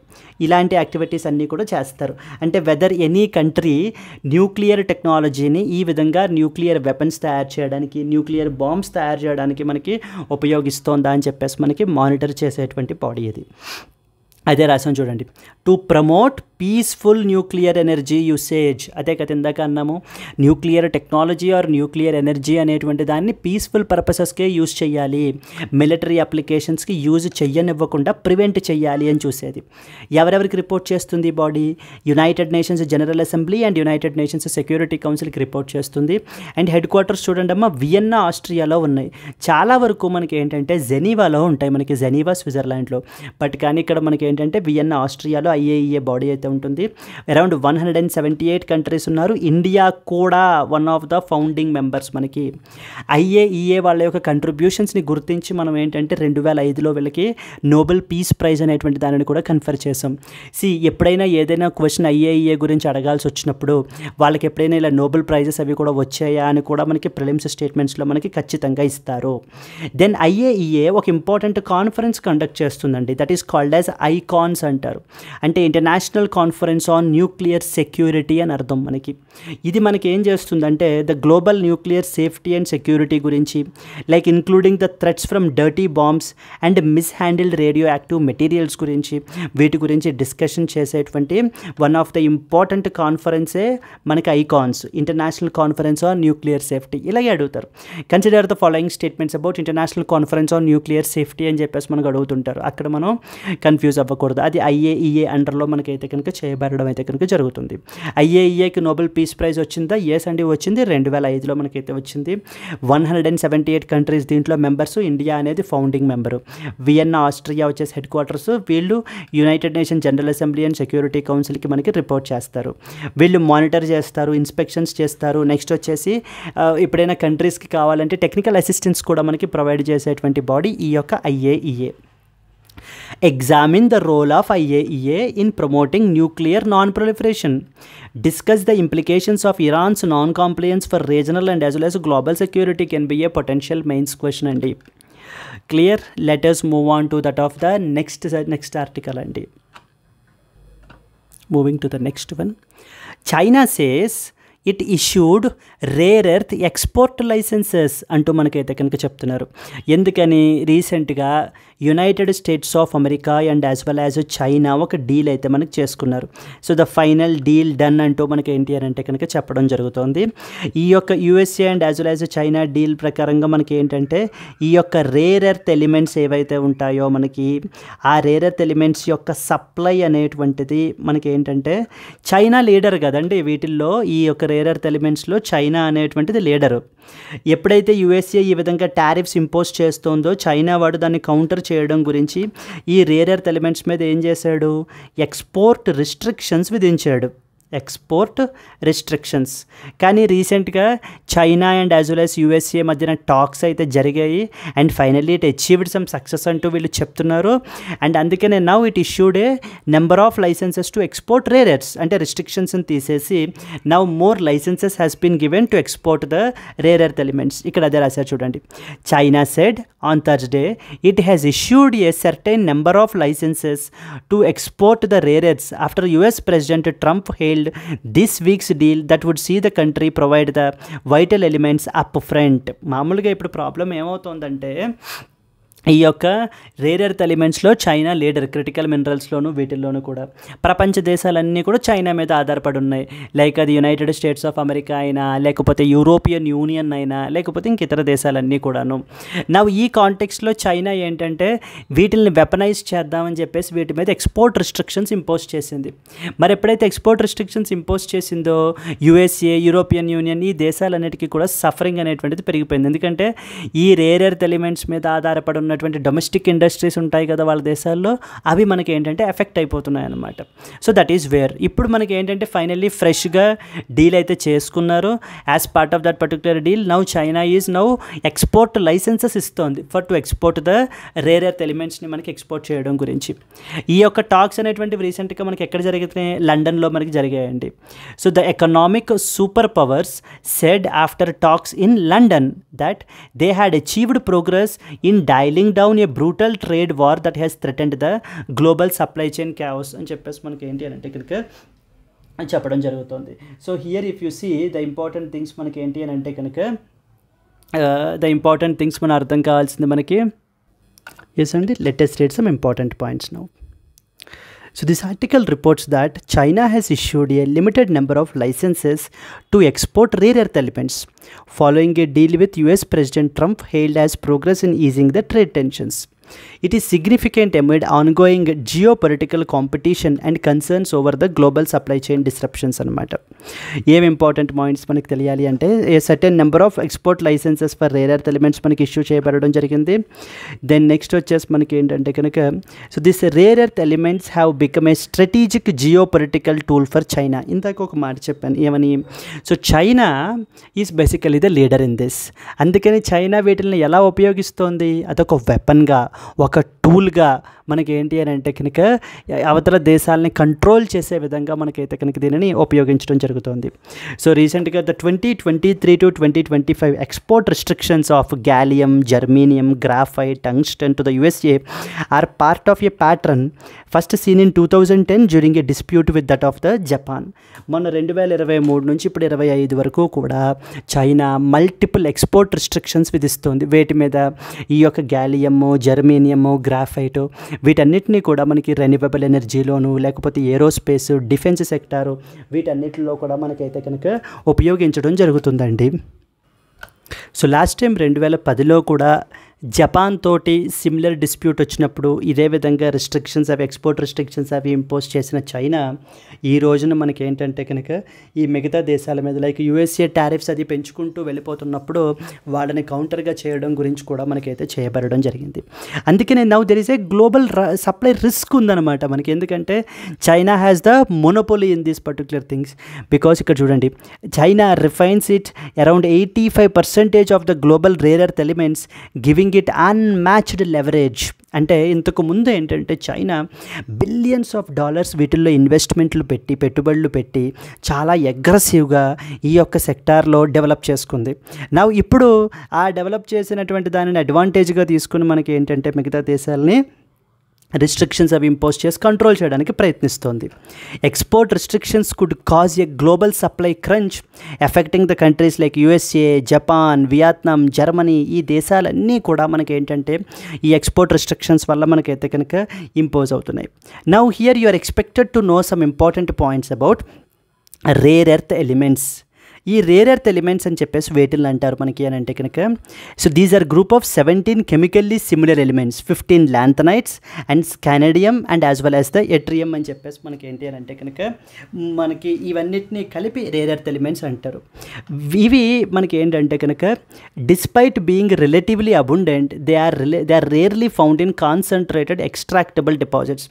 ఇలాంటి యాక్టివిటీస్ అన్నీ కూడా చేస్తారు. అంటే వెదర్ ఎనీ కంట్రీ న్యూక్లియర్ టెక్నాలజీని ఈ విధంగా న్యూక్లియర్ వెపన్స్ తయారు చేయడానికి, న్యూక్లియర్ బాంబ్స్ తయారు చేయడానికి మనకి ఉపయోగిస్తోందా అని చెప్పేసి మనకి మానిటర్ చేసేటువంటి బాడీ ఇది. అదే రాసాం చూడండి, to promote peaceful nuclear energy usage. అదే కదా ఇందాక అన్నాము, nuclear technology or nuclear energy అనేటువంటి దాన్ని పీస్ఫుల్ పర్పసెస్కే యూజ్ చేయాలి, మిలిటరీ అప్లికేషన్స్కి యూజ్ చెయ్యనివ్వకుండా ప్రివెంట్ చేయాలి అని చూసేది. ఎవరెవరికి రిపోర్ట్ చేస్తుంది body? United Nations General Assembly and United Nations Security కౌన్సిల్కి రిపోర్ట్ చేస్తుంది. అండ్ హెడ్ క్వార్టర్స్ చూడండి అమ్మ, వియన్నా ఆస్ట్రియాలో ఉన్నాయి. చాలా వరకు మనకి ఏంటంటే జెనీవాలో ఉంటాయి, మనకి జెనీవా స్విట్జర్లాండ్లో. బట్ కానీ ఇక్కడ మనకి ఏంటంటే వియన్నా ఆస్ట్రియాలో IAEA బాడీ అయితే ఉంటుంది. అరౌండ్ 178 కంట్రీస్ ఉన్నారు. ఇండియా కూడా one of the founding members. మనకి IAEA వాళ్ళ యొక్క కంట్రిబ్యూషన్స్ని గుర్తించి మనం ఏంటంటే 2005లో వీళ్ళకి నోబెల్ పీస్ ప్రైజ్ అనేటువంటి దానిని కూడా కన్ఫర్ చేసాం. ఎప్పుడైనా ఏదైనా క్వశ్చన్ IAEA గురించి అడగాల్సి వచ్చినప్పుడు వాళ్ళకి ఎప్పుడైనా ఇలా నోబెల్ ప్రైజెస్ అవి కూడా వచ్చాయా అని కూడా మనకి ప్రిలిమ్స్ స్టేట్మెంట్స్లో మనకి ఖచ్చితంగా ఇస్తారు. దెన్ IAEA ఒక ఇంపార్టెంట్ కాన్ఫరెన్స్ కండక్ట్ చేస్తుందండి, that is called as ICONS అంటారు. అంటే international conference on nuclear security అని అర్థం మనకి. ఇది మనకి ఏం చేస్తుందంటే the global nuclear safety and security గురించి, like including the threats from dirty bombs and mishandled radioactive materials గురించి, వీటి గురించి డిస్కషన్ చేసేటువంటి వన్ ఆఫ్ ద ఇంపార్టెంట్ కాన్ఫరెన్సే మనకి ICONS, international conference on nuclear safety. ఇలాగే అడుగుతారు, consider the following statements about international conference on nuclear safety అని చెప్పేసి మనకు అడుగుతుంటారు. అక్కడ మనం కన్ఫ్యూజ్ అవ్వకూడదు. అది IAEA అండర్లో మనకైతే కనుక చేయబడడం అయితే కనుక జరుగుతుంది. IAEAకి నోబెల్ పీస్ ప్రైజ్ వచ్చిందా? ఎస్ అండి, వచ్చింది. 2005లో మనకైతే వచ్చింది. 178 కంట్రీస్ దీంట్లో మెంబర్స్. ఇండియా అనేది ఫౌండింగ్ మెంబరు. వియన్నా ఆస్ట్రియా వచ్చేసి హెడ్ క్వార్టర్స్. వీళ్ళు United Nation General Assembly and Security కౌన్సిల్కి మనకి రిపోర్ట్ చేస్తారు. వీళ్ళు మానిటర్ చేస్తారు, ఇన్స్పెక్షన్స్ చేస్తారు. నెక్స్ట్ వచ్చేసి ఎప్పుడైనా కంట్రీస్కి కావాలంటే టెక్నికల్ అసిస్టెన్స్ కూడా మనకి ప్రొవైడ్ చేసేటువంటి బాడీ ఈ యొక్క IAEA. Examine the role of IAEA in promoting nuclear non-proliferation. Discuss the implications of Iran's non-compliance for regional and as well as global security can be a potential mains question andi. Clear? Let us move on to that of the next article andi. Moving to the next one. China says it issued rare earth export licences అంటూ మనకైతే కనుక చెప్తున్నారు. ఎందుకని? రీసెంట్గా United States of America and as well as China ఒక deal అయితే మనకి చేసుకున్నారు. So the final deal done అంటూ మనకి ఏంటి అని అంటే కనుక చెప్పడం జరుగుతుంది. ఈ యొక్క USA and as well as China deal ప్రకారంగా మనకి ఏంటంటే ఈ యొక్క రేర్ ఎర్త్ ఎలిమెంట్స్ ఏవైతే ఉంటాయో మనకి ఆ రేర్ ఎర్త్ ఎలిమెంట్స్ యొక్క సప్లై అనేటువంటిది మనకి ఏంటంటే చైనా లీడర్ కదండి వీటిల్లో. ఈ యొక్క రేర్ ఎర్త్ ఎలిమెంట్స్లో చైనా అనేటువంటిది లీడరు. ఎప్పుడైతే USA ఈ విధంగా టారిఫ్స్ ఇంపోజ్ చేస్తుందో చైనా వాడు దాన్ని కౌంటర్ చేయడం గురించి ఈ రేర్ ఎర్త్ ఎలిమెంట్స్ మీద ఏం చేశాడు? ఎక్స్పోర్ట్ రిస్ట్రిక్షన్స్ విధించాడు. Export restrictions. కానీ రీసెంట్గా China and as well as USA మధ్యన టాక్స్ అయితే జరిగాయి and finally it achieved some success అంటూ వీళ్ళు చెప్తున్నారు. అండ్ అందుకనే now it issued a number of licences to export rare earths. అంటే రిస్ట్రిక్షన్స్ని తీసేసి now more licences has been given to export the rare earth elements. ఇక్కడ అదే రాశారు చూడండి. China said on Thursday it has issued A certain number of licences to export the rare earths after US president Trump hailed this week's deal that would see the country provide the vital elements up front. మామూలుగా ఇప్పుడు problem ఏమవుతుందంటే ఈ యొక్క rare earth ఎలిమెంట్స్లో China leader, critical మినరల్స్లోను వీటిల్లోనూ కూడా. ప్రపంచ దేశాలన్నీ కూడా చైనా మీద ఆధారపడి ఉన్నాయి. లైక్ అది యునైటెడ్ స్టేట్స్ ఆఫ్ అమెరికా అయినా, లేకపోతే యూరోపియన్ యూనియన్ అయినా, లేకపోతే ఇంక ఇతర దేశాలన్నీ కూడాను. నా ఈ కాంటెక్స్లో చైనా ఏంటంటే వీటిని వెపనైజ్ చేద్దామని చెప్పేసి వీటి మీద ఎక్స్పోర్ట్ రిస్ట్రిక్షన్స్ ఇంపోజ్ చేసింది. మరి ఎప్పుడైతే ఎక్స్పోర్ట్ రిస్ట్రిక్షన్స్ ఇంపోజ్ చేసిందో USA, యూరోపియన్ యూనియన్ ఈ దేశాలన్నిటికీ కూడా సఫరింగ్ అనేటువంటిది పెరిగిపోయింది. ఎందుకంటే ఈ రేర్ ఎర్త్ ఎలిమెంట్స్ మీద ఆధారపడి ఉన్నటువంటి డొమెస్టిక్ ఇండస్ట్రీస్ ఉంటాయి కదా వాళ్ళ దేశాల్లో, అవి మనకి ఏంటంటే ఎఫెక్ట్ అయిపోతున్నాయి అన్నమాట. సో దట్ ఈస్ వేర్ ఇప్పుడు మనకి ఏంటంటే ఫైనల్లీ ఫ్రెష్గా డీల్ అయితే చేసుకున్నారు. As part of that particular deal now China is now export licences ఇస్తోంది for to export the rare earth ఎలిమెంట్స్ని మనకి ఎక్స్పోర్ట్ చేయడం గురించి. ఈ యొక్క టాక్స్ అనేటువంటివి రీసెంట్గా మనకి ఎక్కడ జరిగినాయి? లండన్లో మనకి జరిగాయండి. So the economic super powers said after talks in London that they had achieved progress in daily pulling down a brutal trade war that has threatened the global supply chain chaos అని చెప్పేసి మనకి ఏంటి అని అంటే కనుక చెప్పడం జరుగుతుంది. So here if you see the important things మనకి ఏంటి అని అంటే కనుక ద ఇంపార్టెంట్ థింగ్స్ మనం అర్థం కావాల్సింది మనకి ఎస్ అండి. Latest read some important points now. So this article reports that China has issued a limited number of licenses to export rare earth elements following a deal with US President Trump hailed as progress in easing the trade tensions. It is significant amid ongoing geopolitical competition and concerns over the global supply chain disruptions అన్నమాట. ఏం important points మనకి తెలియాలి అంటే a certain number of export licences for rare earth elements మనకి issue చేయబడడం జరిగింది. Then next వచ్చేసి మనకి ఏంటంటే కనుక so this rare earth elements have become a strategic geopolitical tool for China. ఇందాక ఒక మాట చెప్పాను ఏమని, so China is basically the leader in this. అందుకని చైనా వీటిని ఎలా ఉపయోగిస్తోంది, అదొక వెపన్గా, ఒక టూల్గా మనకి ఏంటి అని అంటే కనుక అవతల దేశాలని కంట్రోల్ చేసే విధంగా మనకైతే కనుక దీనిని ఉపయోగించడం జరుగుతుంది. సో రీసెంట్గా the 2023 to 2025 export restrictions of gallium, germanium, graphite, tungsten to the USA are part of a pattern first seen in 2010 during a dispute with that of the Japan. మొన్న 2023 నుంచి ఇప్పుడు 25 వరకు కూడా చైనా మల్టిపుల్ ఎక్స్పోర్ట్ రిస్ట్రిక్షన్స్ విధిస్తుంది. వేటి మీద, ఈ యొక్క గ్యాలియము, జర్మేనియము, గ్రాఫైటు వీటన్నిటినీ కూడా మనకి రెన్యూవబుల్ ఎనర్జీలోను లేకపోతే ఏరోస్పేస్, డిఫెన్స్ సెక్టారు వీటన్నిటిలో కూడా మనకైతే కనుక ఉపయోగించడం జరుగుతుందండి. సో లాస్ట్ టైం 2010లో కూడా జపాన్ తోటి సిమిలర్ డిస్ప్యూట్ వచ్చినప్పుడు ఇదే విధంగా రిస్ట్రిక్షన్స్ అవి ఎక్స్పోర్ట్ రిస్ట్రిక్షన్స్ అవి ఇంపోజ్ చేసిన చైనా ఈ రోజున మనకి ఏంటంటే కనుక ఈ మిగతా దేశాల మీద లైక్ USA టారిఫ్స్ అది పెంచుకుంటూ వెళ్ళిపోతున్నప్పుడు వాళ్ళని కౌంటర్గా చేయడం గురించి కూడా మనకైతే చేయబడడం జరిగింది. అందుకనే now there is a global supply risk ఉందన్నమాట మనకి. ఎందుకంటే China has the monopoly in these particular things. Because ఇక్కడ చూడండి, China refines it around 85% of the global rare earth elements giving it unmatched leverage. అంటే ఇంతకు ముందు ఏంటంటే చైనా బిలియన్స్ ఆఫ్ డాలర్స్ వీటిల్లో ఇన్వెస్ట్మెంట్లు పెట్టి పెట్టుబడులు పెట్టి చాలా అగ్రెసివ్గా ఈ యొక్క సెక్టార్లో డెవలప్ చేసుకుంది. నా ఇప్పుడు ఆ డెవలప్ చేసినటువంటి దానిని అడ్వాంటేజ్గా తీసుకుని మనకి ఏంటంటే మిగతా దేశాలని రిస్ట్రిక్షన్స్ అవి ఇంపోజ్ చేసి కంట్రోల్ చేయడానికి ప్రయత్నిస్తోంది. Export restrictions could cause a global supply crunch affecting the countries like USA, Japan, Vietnam, Germany. ఈ దేశాలన్నీ కూడా మనకి ఏంటంటే ఈ ఎక్స్పోర్ట్ రిస్ట్రిక్షన్స్ వల్ల మనకైతే కనుక ఇంపోజ్ అవుతున్నాయి. Now here you are expected to know some important points about rare earth elements. ఈ రేర్ ఎర్త్ ఎలిమెంట్స్ అని చెప్పేసి వేటిల్ని అంటారు మనకి అని అంటే కనుక so these are group of 17 chemically similar elements, 15 lanthanides and scandium and as well as the yttrium అని చెప్పేసి మనకి ఏంటి అని అంటే కనుక మనకి ఇవన్నిటిని కలిపి రేర్ ఎర్త్ ఎలిమెంట్స్ అంటారు. ఇవి మనకి ఏంటంటే కనుక despite being relatively abundant they are rarely found in concentrated extractable deposits.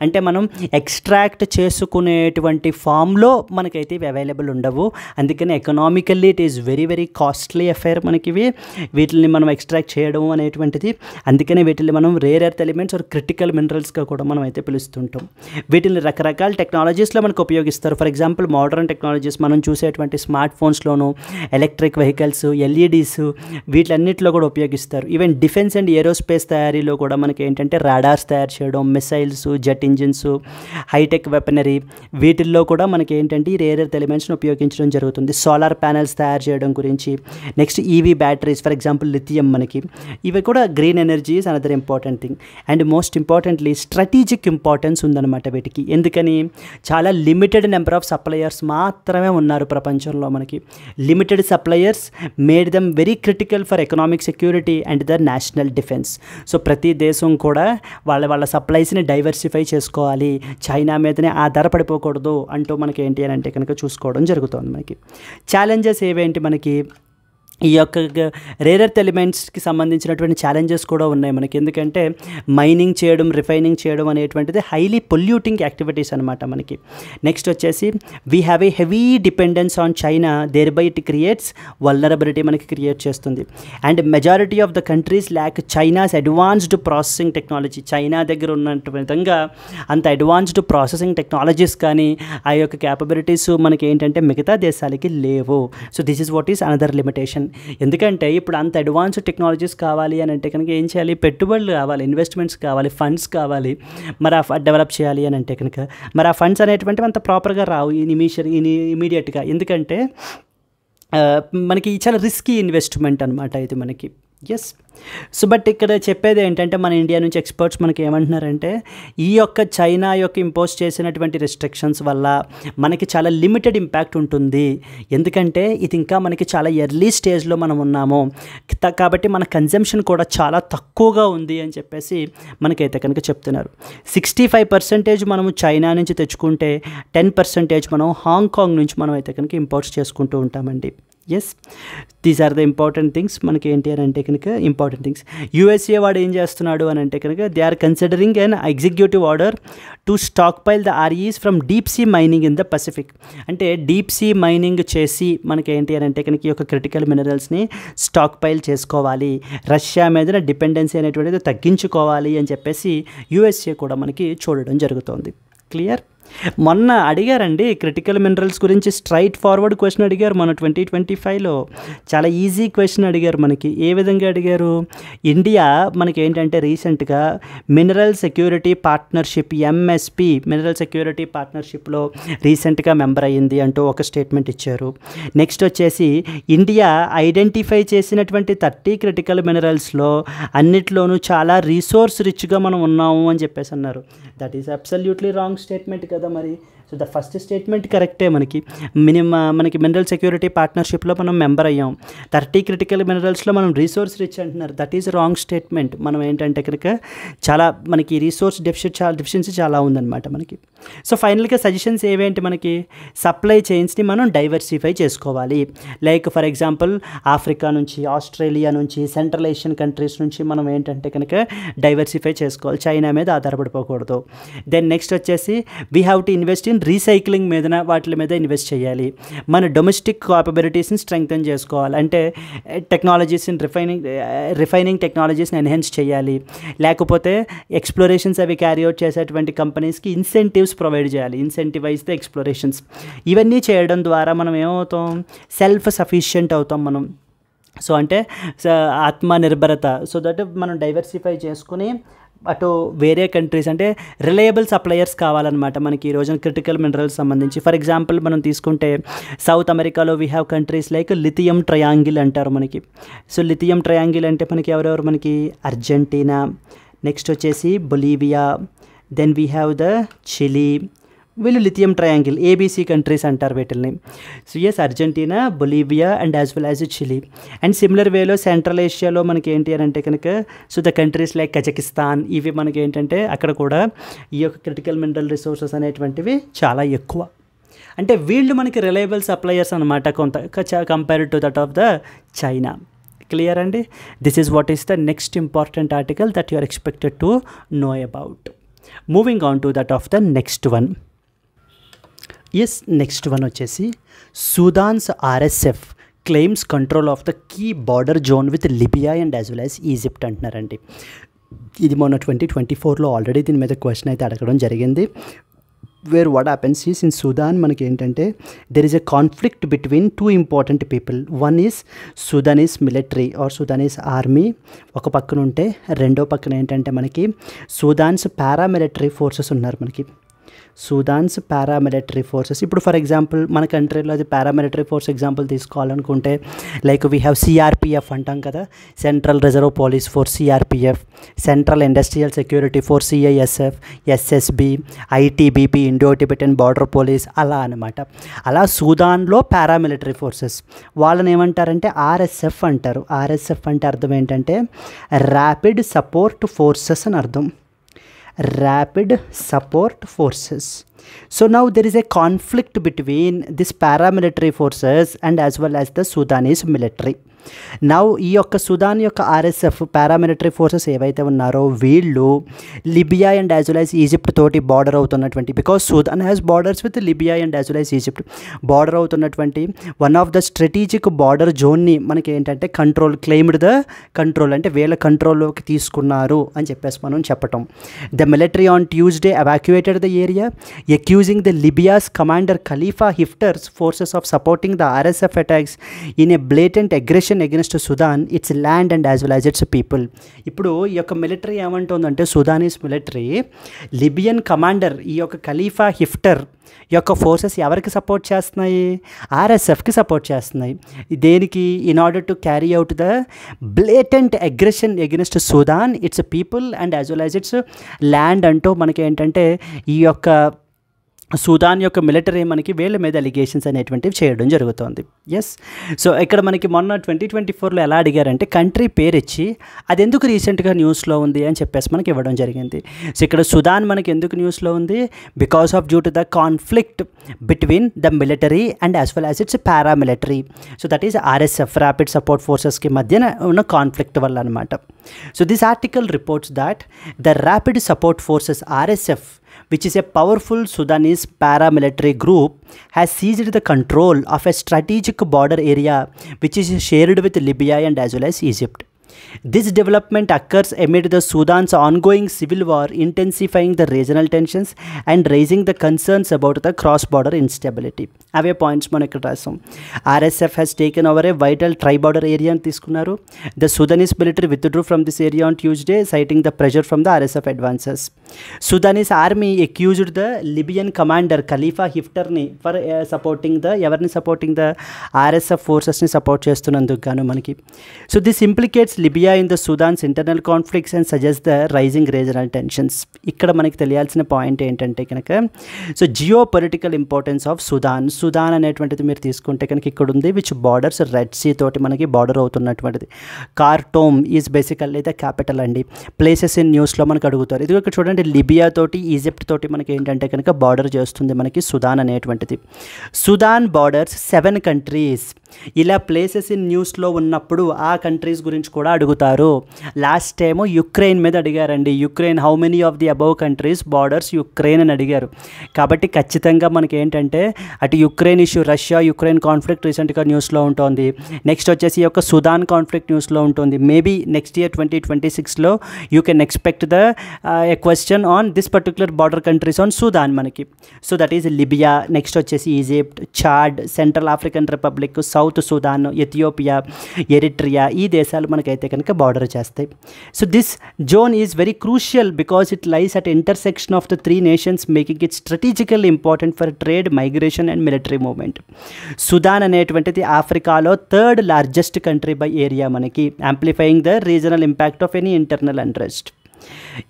అంటే మనం ఎక్స్ట్రాక్ట్ చేసుకునేటువంటి ఫామ్లో మనకైతే ఇవి అవైలబుల్ ఉండవు. అందుకని economically it is very very costly affair మనకి వీటిని మనం ఎక్స్ట్రాక్ట్ చేయడం అనేటువంటిది. అందుకనే వీటిని మనం rare earth elements or critical మినరల్స్గా కూడా మనం అయితే పిలుస్తుంటాం. వీటిని రకరకాల టెక్నాలజీస్లో మనకు ఉపయోగిస్తారు. ఫర్ ఎగ్జాంపుల్ మోడర్న్ టెక్నాలజీస్ మనం చూసేటువంటి స్మార్ట్ ఫోన్స్లోను, ఎలక్ట్రిక్ వెహికల్స్, LEDs వీటన్నిటిలో కూడా ఉపయోగిస్తారు. ఈవెన్ డిఫెన్స్ అండ్ ఏరోస్పేస్ తయారీలో కూడా మనకి ఏంటంటే రాడార్స్ తయారు చేయడం, missiles, jet engines, high tech weaponry వీటిల్లో కూడా మనకి ఏంటంటే ఈ రేర్ ఎర్త్ ఎలిమెంట్స్ని ఉపయోగించడం జరుగుతుంది. సోలార్ ప్యానెల్స్ తయారు చేయడం గురించి, next EV batteries for example lithium మనకి ఇవి కూడా green energy is another important thing. And most importantly strategic importance ఉందన్నమాట వీటికి. ఎందుకని చాలా లిమిటెడ్ నెంబర్ ఆఫ్ సప్లయర్స్ మాత్రమే ఉన్నారు ప్రపంచంలో మనకి. Limited suppliers made them very critical for economic security and the national defence. So ప్రతి దేశం కూడా వాళ్ళ సప్లైస్ని డైవర్సిఫై చేసుకోవాలి, చైనా మీదనే ఆధారపడిపోకూడదు అంటూ మనకి ఏంటి అని అంటే కనుక చూసుకోవడం జరుగుతుంది. మనకి ఛాలెంజెస్ ఏవేంటి మనకి ఈ యొక్క రేర్ ఎర్త్ ఎలిమెంట్స్కి సంబంధించినటువంటి ఛాలెంజెస్ కూడా ఉన్నాయి మనకి. ఎందుకంటే మైనింగ్ చేయడం, రిఫైనింగ్ చేయడం అనేటువంటిది హైలీ పొల్యూటింగ్ యాక్టివిటీస్ అనమాట మనకి. నెక్స్ట్ వచ్చేసి we have a heavy dependence on China, thereby it creates vulnerability మనకి క్రియేట్ చేస్తుంది. And majority of the countries lack China's advanced processing technology. China దగ్గర ఉన్నట్టు విధంగా అంత అడ్వాన్స్డ్ ప్రాసెసింగ్ టెక్నాలజీస్ కానీ ఆ యొక్క క్యాపబిలిటీస్ మనకి ఏంటంటే మిగతా దేశాలకి లేవు. So this is what is another limitation. ఎందుకంటే ఇప్పుడు అంత అడ్వాన్స్డ్ టెక్నాలజీస్ కావాలి అని అంటే కనుక ఏం చేయాలి, పెట్టుబడులు కావాలి, ఇన్వెస్ట్మెంట్స్ కావాలి, ఫండ్స్ కావాలి, మరి ఆ డెవలప్ చేయాలి అని అంటే కనుక మరి ఆ ఫండ్స్ అనేటువంటివి అంత ప్రాపర్గా రావు ఇమీడియట్గా. ఎందుకంటే మనకి చాలా రిస్కీ ఇన్వెస్ట్మెంట్ అనమాట ఇది మనకి. ఎస్. సో బట్ ఇక్కడ చెప్పేది ఏంటంటే మన ఇండియా నుంచి ఎక్స్పర్ట్స్ మనకి ఏమంటున్నారంటే ఈ యొక్క చైనా యొక్క ఇంపోజ్ చేసినటువంటి రెస్ట్రిక్షన్స్ వల్ల మనకి చాలా లిమిటెడ్ ఇంపాక్ట్ ఉంటుంది. ఎందుకంటే ఇది ఇంకా మనకి చాలా ఎర్లీ స్టేజ్లో మనం ఉన్నాము కాబట్టి మన కన్జంప్షన్ కూడా చాలా తక్కువగా ఉంది అని చెప్పేసి మనకైతే కనుక చెప్తున్నారు. 65% మనము చైనా నుంచి తెచ్చుకుంటే 10% మనం హాంకాంగ్ నుంచి మనం అయితే కనుక ఇంపోర్ట్స్ చేసుకుంటూ ఉంటామండి. Yes, these are the important things. మనకి ఏంటి అని అంటే కనుక ఇంపార్టెంట్ థింగ్స్. యూఎస్ఏ వాడు ఏం చేస్తున్నాడు అని అంటే కనుక they are considering an executive order to stockpile the REs from deep sea mining in the Pacific. అంటే డీప్ సీ మైనింగ్ చేసి మనకి ఏంటి అని అంటే కనుక ఈ యొక్క క్రిటికల్ మినరల్స్ని స్టాక్ పైల్ చేసుకోవాలి, రష్యా మీద డిపెండెన్సీ అనేటువంటిది తగ్గించుకోవాలి అని చెప్పేసి యూఎస్ఏ కూడా మనకి చూడడం జరుగుతోంది. క్లియర్? మొన్న అడిగారండి క్రిటికల్ మినరల్స్ గురించి స్ట్రైట్ ఫార్వర్డ్ క్వశ్చన్ అడిగారు మన 2025లో. చాలా ఈజీ క్వశ్చన్ అడిగారు మనకి. ఏ విధంగా అడిగారు, ఇండియా మనకి ఏంటంటే రీసెంట్గా mineral security partnership MSP mineral security పార్ట్నర్షిప్లో రీసెంట్గా మెంబర్ అయ్యింది అంటూ ఒక స్టేట్మెంట్ ఇచ్చారు. నెక్స్ట్ వచ్చేసి ఇండియా ఐడెంటిఫై చేసినటువంటి 30 క్రిటికల్ మినరల్స్లో అన్నిట్లోనూ చాలా రీసోర్స్ రిచ్గా మనం ఉన్నాము అని చెప్పేసి అన్నారు. That is absolutely wrong statement కదా మరి. సో ద ఫస్ట్ స్టేట్మెంట్ కరెక్టే. మనకి మనకి మినరల్ సెక్యూరిటీ పార్ట్నర్షిప్లో మనం మెంబర్ అయ్యాం. 30 క్రిటికల్ మినరల్స్లో మనం రీసోర్స్ రిచ్ అంటున్నారు. That is wrong statement. మనం ఏంటంటే కనుక చాలా మనకి రీసోర్స్ డెఫిషియన్సీ చాలా ఉందన్నమాట మనకి. సో ఫైనల్గా సజెషన్స్ ఏవేంటి మనకి, సప్లై చైన్స్ని మనం డైవర్సిఫై చేసుకోవాలి. లైక్ ఫర్ ఎగ్జాంపుల్ ఆఫ్రికా నుంచి, ఆస్ట్రేలియా నుంచి, సెంట్రల్ ఏషియన్ కంట్రీస్ నుంచి మనం ఏంటంటే కనుక డైవర్సిఫై చేసుకోవాలి, చైనా మీద ఆధారపడిపోకూడదు. దెన్ నెక్స్ట్ వచ్చేసి we have to invest in recycling మీద, వాటి మీద ఇన్వెస్ట్ చేయాలి. మన డొమెస్టిక్ కాపబిలిటీస్ని స్ట్రెంగ్తన్ చేసుకోవాలి. అంటే టెక్నాలజీస్ని రిఫైనింగ్ టెక్నాలజీస్ని ఎన్హాన్స్ చేయాలి. లేకపోతే ఎక్స్ప్లోరేషన్స్ అవి క్యారీ అవుట్ చేసేటువంటి కంపెనీస్కి ఇన్సెంటివ్స్ ప్రొవైడ్ చేయాలి, ఇన్సెంటివైజ్ ద ఎక్స్ప్లోరేషన్స్. ఇవన్నీ చేయడం ద్వారా మనం ఏమవుతాం, సెల్ఫ్ సఫిషియెంట్ అవుతాం మనం. సో అంటే ఆత్మనిర్భరత. సో దట్ మనం డైవర్సిఫై చేసుకుని అటు వేరే కంట్రీస్ అంటే రిలయబుల్ సప్లయర్స్ కావాలన్నమాట మనకి ఈ రోజున క్రిటికల్ మినరల్స్ సంబంధించి. ఫర్ ఎగ్జాంపుల్ మనం తీసుకుంటే సౌత్ అమెరికాలో we have countries like lithium triangle అంటారు మనకి. సో లిథియం ట్రయాంగిల్ అంటే మనకి ఎవరెవరు, మనకి అర్జెంటీనా, నెక్స్ట్ వచ్చేసి Bolivia, then we have the Chile. వీళ్ళు లిథియం ట్రయాంగిల్ ABC కంట్రీస్ అంటారు వీటిల్ని. So yes, Argentina, Bolivia and as well as Chile. And similar వేలో సెంట్రల్ ఏషియాలో మనకి ఏంటి అని అంటే కనుక so the countries like Kazakhstan, ఇవి మనకి ఏంటంటే అక్కడ కూడా ఈ యొక్క క్రిటికల్ మినరల్ రిసోర్సెస్ అనేటువంటివి చాలా ఎక్కువ. అంటే వీళ్ళు మనకి రిలయబుల్ సప్లయర్స్ అనమాట కొంత compared to that of the China. Clear అండి? This is what is the next important article that you are expected to know about. Moving on to that of the next one. Yes, next one వచ్చేసి Sudan's RSF claims control of the key border zone with Libya and as well as Egypt అంటున్నారండి. ఇది మొన్న 2024లో already దీని మీద question అయితే అడగడం జరిగింది. Where what happens is in Sudan మనకి ఏంటంటే there is a conflict between 2 important people. One is Sudanese military or Sudanese army ఒక పక్కన ఉంటే, రెండో పక్కన ఏంటంటే మనకి సుదాన్స్ పారామిలిటరీ ఫోర్సెస్ ఉన్నారు మనకి. సూదాన్స్ పారామిలిటరీ ఫోర్సెస్. ఇప్పుడు ఫర్ ఎగ్జాంపుల్ మన కంట్రీలో అది పారామిలిటరీ ఫోర్స్ ఎగ్జాంపుల్ తీసుకోవాలనుకుంటే లైక్ వీ హ్యావ్ CRPF అంటాం కదా, central reserve police force CRPF, central industrial security force CISF, SSB, ITBP Indo Tibetan border police, అలా అనమాట. అలా సూదాన్లో పారామిలిటరీ ఫోర్సెస్ వాళ్ళని ఏమంటారంటే RSF అంటారు. RSF అంటే అర్థం ఏంటంటే ర్యాపిడ్ సపోర్ట్ ఫోర్సెస్ అని అర్థం. Rapid Support Forces. So now there is a conflict between this paramilitary forces and as well as the Sudanese military. Now ఈ యొక్క సుదాన్ యొక్క RSF పారామిలిటరీ ఫోర్సెస్ ఏవైతే ఉన్నారో వీళ్ళు Libya and as well as Egypt తోటి border అవుతున్నటువంటి, because Sudan has borders with Libya and as well as Egypt, border అవుతున్నటువంటి one of the strategic border జోన్ని మనకి ఏంటంటే క్లెయిమ్డ్ ద కంట్రోల్, అంటే వీళ్ళ కంట్రోల్లోకి తీసుకున్నారు అని చెప్పేసి మనం చెప్పటం. The military on Tuesday evacuated the area accusing the Libya's commander Khalifa Haftar's forces of supporting the RSF attacks in a blatant aggression aggression against Sudan, it's land and as well as it's people. ఇప్పుడు ఈ యొక్క military ఏమంటుందంటే, సుదానీస్ military Libyan commander ఈ యొక్క ఖలీఫా హిఫ్టర్ యొక్క forces ఎవరికి support చేస్తున్నాయి? ఆర్ఎస్ఎఫ్కి support చేస్తున్నాయి. దేనికి? In order to carry out the blatant aggression against Sudan, it's people and as well as it's land అంటూ మనకి ఏంటంటే ఈ యొక్క సుదాన్ యొక్క మిలిటరీ మనకి వీళ్ళ మీద అలిగేషన్స్ అనేటువంటివి చేయడం జరుగుతుంది. ఎస్, సో ఇక్కడ మనకి మొన్న 2024లో ఎలా అడిగారంటే కంట్రీ పేరు ఇచ్చి అది ఎందుకు రీసెంట్గా న్యూస్లో ఉంది అని చెప్పేసి మనకి ఇవ్వడం జరిగింది. సో ఇక్కడ సుదాన్ మనకి ఎందుకు న్యూస్లో ఉంది? Because of due to the conflict between the military and as well as its paramilitary. So that is RSF, rapid support ఫోర్సెస్కి మధ్యన ఉన్న కాన్ఫ్లిక్ట్ వల్ల అనమాట. So this article reports that the rapid support forces RSF, which is a powerful Sudanese paramilitary group, has seized the control of a strategic border area which is shared with Libya and as well as Egypt. This development occurs amid the Sudan's ongoing civil war, intensifying the regional tensions and raising the concerns about the cross-border instability. Away points మనం ఇక్కడ రాసాం. RSF has taken over a vital tri-border area అని తీసుకున్నారు. The Sudanese military withdrew from this area on Tuesday, citing the pressure from the RSF advances. Sudanese army accused the Libyan commander Khalifa Hifterని for supporting the ఎవరిని supporting the RSF ఫోర్సెస్ని support చేస్తున్నందుకు గాను మనకి. So this implicates Libya in the Sudan's internal conflicts and suggest the rising regional tensions. ఇక్కడ మనకి తెలియాల్సిన point ఏంటంటే కనుక, so geopolitical importance of Sudan అనేటువంటిది మీరు తీసుకుంటే కనుక ఇక్కడ ఉంది, విచ్ బార్డర్స్ రెడ్ సీ తోటి మనకి బార్డర్ అవుతున్నటువంటిది. Khartoum is basically the capital అండి. ప్లేసెస్ ఇన్ న్యూస్లో మనకు అడుగుతారు. ఇది ఇక్కడ చూడండి, లిబియా తోటి ఈజిప్ట్ తోటి మనకి ఏంటంటే కనుక బార్డర్ చేస్తుంది మనకి సుదాన్ అనేటువంటిది. Sudan borders 7 countries. ఇలా ప్లేసెస్ ఇన్ న్యూస్లో ఉన్నప్పుడు ఆ కంట్రీస్ గురించి కూడా అడుగుతారు. లాస్ట్ టైము యుక్రెయిన్ మీద అడిగారండి. Ukraine, how many of the above countries borders Ukraine అని అడిగారు. కాబట్టి ఖచ్చితంగా మనకి ఏంటంటే అటు Ukraine issue, Russia Ukraine conflict రీసెంట్గా న్యూస్లో ఉంటుంది. నెక్స్ట్ వచ్చేసి ఈ యొక్క సుదాన్ కాన్ఫ్లిక్ట్ న్యూస్లో ఉంటుంది. మేబీ నెక్స్ట్ ఇయర్ 2026లో you can expect the a question on this particular border countries on Sudan మనకి. So that is Libya, next వచ్చేసి Egypt, Chad, Central African Republic, South Sudan, Ethiopia, Eritrea, ఈ దేశాలు మనకైతే కనుక border చేస్తాయి. So this zone is very crucial because it lies at intersection of the 3 nations, making it strategically important for trade, migration and military movement. Sudan అనేటువంటిది ఆఫ్రికాలో 3rd largest country by area మనకి, amplifying the regional impact of any internal unrest.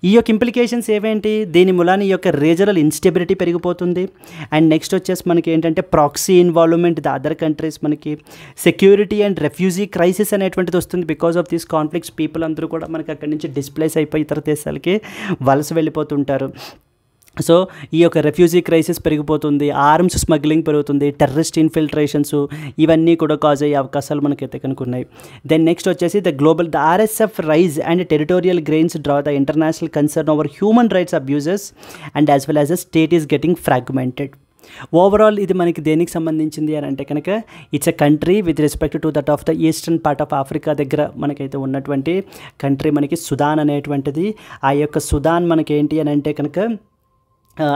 ఈ యొక్క implications ఏవేంటి? దీని మూలాన ఈ యొక్క రీజనల్ ఇన్స్టెబిలిటీ పెరిగిపోతుంది. అండ్ నెక్స్ట్ వచ్చేసి మనకి ఏంటంటే proxy involvement the other countries, మనకి సెక్యూరిటీ అండ్ రెఫ్యూజీ క్రైసిస్ అనేటువంటిది వస్తుంది. Because of these conflicts people అందరూ కూడా మనకి అక్కడి నుంచి డిస్ప్లేస్ అయిపోయి ఇతర దేశాలకి వలస వెళ్ళిపోతుంటారు. సో ఈ యొక్క రెఫ్యూజీ క్రైసిస్ పెరిగిపోతుంది, ఆర్మ్స్ స్మగ్లింగ్ పెరుగుతుంది, టెర్రరిస్ట్ ఇన్ఫిల్ట్రేషన్స్, ఇవన్నీ కూడా కాజ్ అయ్యే అవకాశాలు మనకైతే కనుక ఉన్నాయి. దెన్ నెక్స్ట్ వచ్చేసి the RSF rise and territorial gains draw the international concern over human rights abuses and as well as the state is getting fragmented. Overall ఇది మనకి దేనికి సంబంధించింది అని అంటే కనుక, it's a country with respect to that of the eastern part of Africa దగ్గర మనకైతే ఉన్నటువంటి కంట్రీ మనకి సుదాన్ అనేటువంటిది. ఆ యొక్క సుదాన్ మనకి ఏంటి అని అంటే కనుక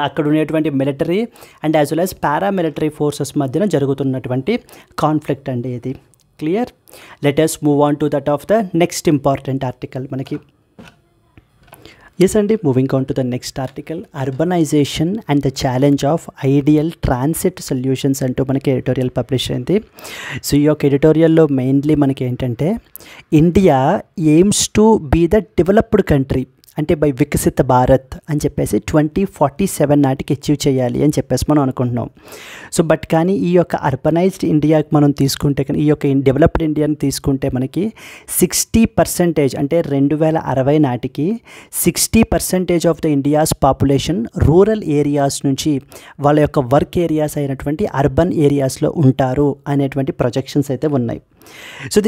అక్కడ ఉండేటువంటి military and as well as paramilitary forces మధ్యన జరుగుతున్నటువంటి కాన్ఫ్లిక్ట్ అండి ఇది. Clear? Let us move on to that of the next important article మనకి. ఎస్ అండి, moving on to the next article, urbanisation and the challenge of ideal transit solutions అంటూ మనకి editorial publish అయింది. So ఈ యొక్క ఎడిటోరియల్లో mainly మనకి ఏంటంటే, India aims to be the developed country, అంటే బై వికసిత భారత్ అని చెప్పేసి 2047 నాటికి అచీవ్ చేయాలి అని చెప్పేసి మనం అనుకుంటున్నాం. సో బట్ కానీ ఈ యొక్క అర్బనైజ్డ్ ఇండియాకి మనం తీసుకుంటే, ఈ యొక్క డెవలప్డ్ ఇండియాని తీసుకుంటే మనకి 60% అంటే 2060 నాటికి 60% of the India's population rural areas నుంచి వాళ్ళ యొక్క వర్క్ ఏరియాస్ అయినటువంటి అర్బన్ ఏరియాస్లో ఉంటారు అనేటువంటి ప్రొజెక్షన్స్ అయితే ఉన్నాయి. సో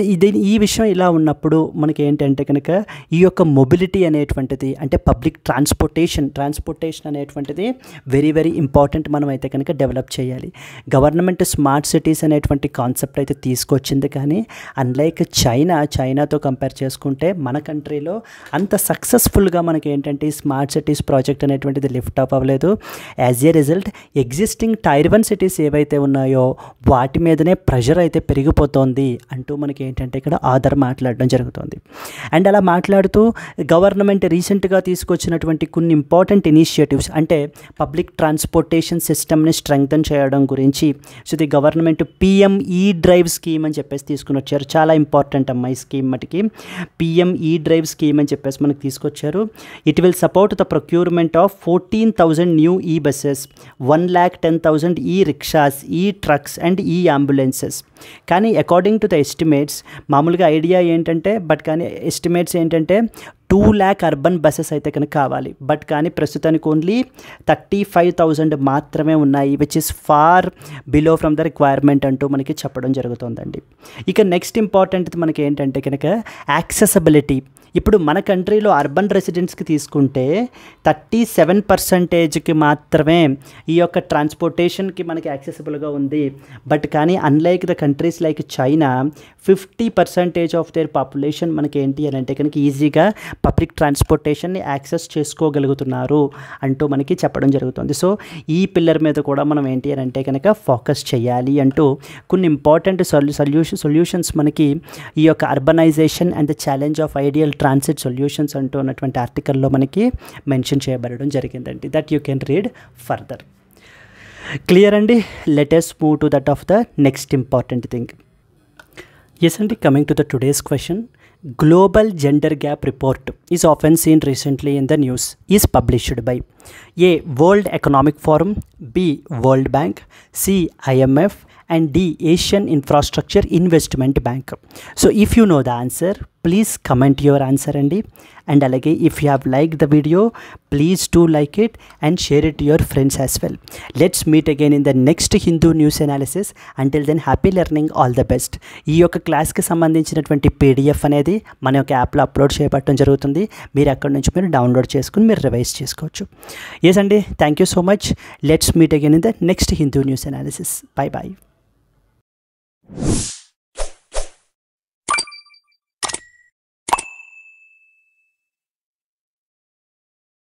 ఈ విషయం ఇలా ఉన్నప్పుడు మనకి ఏంటంటే కనుక ఈ యొక్క మొబిలిటీ అనేటువంటిది, అంటే పబ్లిక్ ట్రాన్స్పోర్టేషన్ అనేటువంటిది వెరీ వెరీ ఇంపార్టెంట్ మనం అయితే కనుక డెవలప్ చేయాలి. గవర్నమెంట్ స్మార్ట్ సిటీస్ అనేటువంటి కాన్సెప్ట్ అయితే తీసుకొచ్చింది, కానీ అన్లైక్ చైనాతో కంపేర్ చేసుకుంటే మన కంట్రీలో అంత సక్సెస్ఫుల్గా మనకి ఏంటంటే స్మార్ట్ సిటీస్ ప్రాజెక్ట్ అనేటువంటిది లిఫ్ట్ అప్ అవ్వలేదు. As a result existing Tier 1 cities ఏవైతే ఉన్నాయో వాటి మీదనే ప్రెషర్ అయితే పెరిగిపోతుంది. అంటూ మనకి ఏంటంటే ఇక్కడ ఆథర్ మాట్లాడడం జరుగుతుంది. అండ్ అలా మాట్లాడుతూ గవర్నమెంట్ రీసెంట్గా తీసుకొచ్చినటువంటి కొన్ని ఇంపార్టెంట్ ఇనిషియేటివ్స్, అంటే పబ్లిక్ ట్రాన్స్పోర్టేషన్ సిస్టమ్ని స్ట్రెంగ్తన్ చేయడం గురించి, సో ది గవర్నమెంట్ పిఎం ఈ డ్రైవ్ స్కీమ్ అని చెప్పేసి తీసుకుని వచ్చారు. చాలా ఇంపార్టెంట్ అమ్మా ఈ స్కీమ్ మటుకి. పిఎం ఈ డ్రైవ్ స్కీమ్ అని చెప్పేసి మనకి తీసుకొచ్చారు. It will support the procurement of 14,000 new ఈ బస్సెస్, 1,10,000 ఈ రిక్షాస్, ఈ ట్రక్స్ అండ్ ఈ అంబులెన్సెస్. కానీ అకార్డింగ్ టు ద ఎస్టిమేట్స్, మామూలుగా ఐడియా ఏంటంటే కానీ ఎస్టిమేట్స్ ఏంటంటే 2 lakh అర్బన్ బస్సెస్ అయితే కనుక కావాలి. బట్ కానీ ప్రస్తుతానికి ఓన్లీ 35,000 మాత్రమే ఉన్నాయి, which is far below from the requirement అంటూ మనకి చెప్పడం జరుగుతుందండి. ఇక నెక్స్ట్ ఇంపార్టెంట్ మనకి ఏంటంటే కనుక యాక్సెసిబిలిటీ. ఇప్పుడు మన కంట్రీలో అర్బన్ రెసిడెంట్స్కి తీసుకుంటే 37% మాత్రమే ఈ యొక్క ట్రాన్స్పోర్టేషన్కి మనకి యాక్సెసిబుల్గా ఉంది. బట్ కానీ unlike the countries like China, 50% of their population మనకి ఏంటి అని అంటే కనుక ఈజీగా పబ్లిక్ ట్రాన్స్పోర్టేషన్ని యాక్సెస్ చేసుకోగలుగుతున్నారు అంటూ మనకి చెప్పడం జరుగుతుంది. సో ఈ పిల్లర్ మీద కూడా మనం ఏంటి అని అంటే కనుక ఫోకస్ చేయాలి అంటూ కొన్ని ఇంపార్టెంట్ సొల్యూషన్స్ మనకి ఈ యొక్క urbanisation and the challenge of ideal transit solutions అంటూ ఉన్నటువంటి ఆర్టికల్లో మనకి మెన్షన్ చేయబడడం జరిగిందండి. That you can read further. Clear అండి? Let us move to that of the next important thing. Yes అండి, coming to the today's question. Global Gender Gap Report is often seen recently in the news. Is published by A. World Economic Forum, B. World Bank, C. IMF and D. Asian Infrastructure Investment Bank. So if you know the answer, please comment your answer అండి. And అలాగే if you have liked the video, please do like it and share it to your friends as well. Let's meet again in the next Hindu news analysis. Until then, happy learning, all the best. ఈ యొక్క క్లాస్కి సంబంధించినటువంటి PDF అనేది మన యొక్క యాప్లో upload చేయబడటం జరుగుతుంది. మీరు అక్కడ నుంచి మీరు డౌన్లోడ్ చేసుకుని మీరు రివైజ్ చేసుకోవచ్చు. ఎస్ అండి, thank you so much. Let's meet again in the next Hindu news analysis. Bye bye.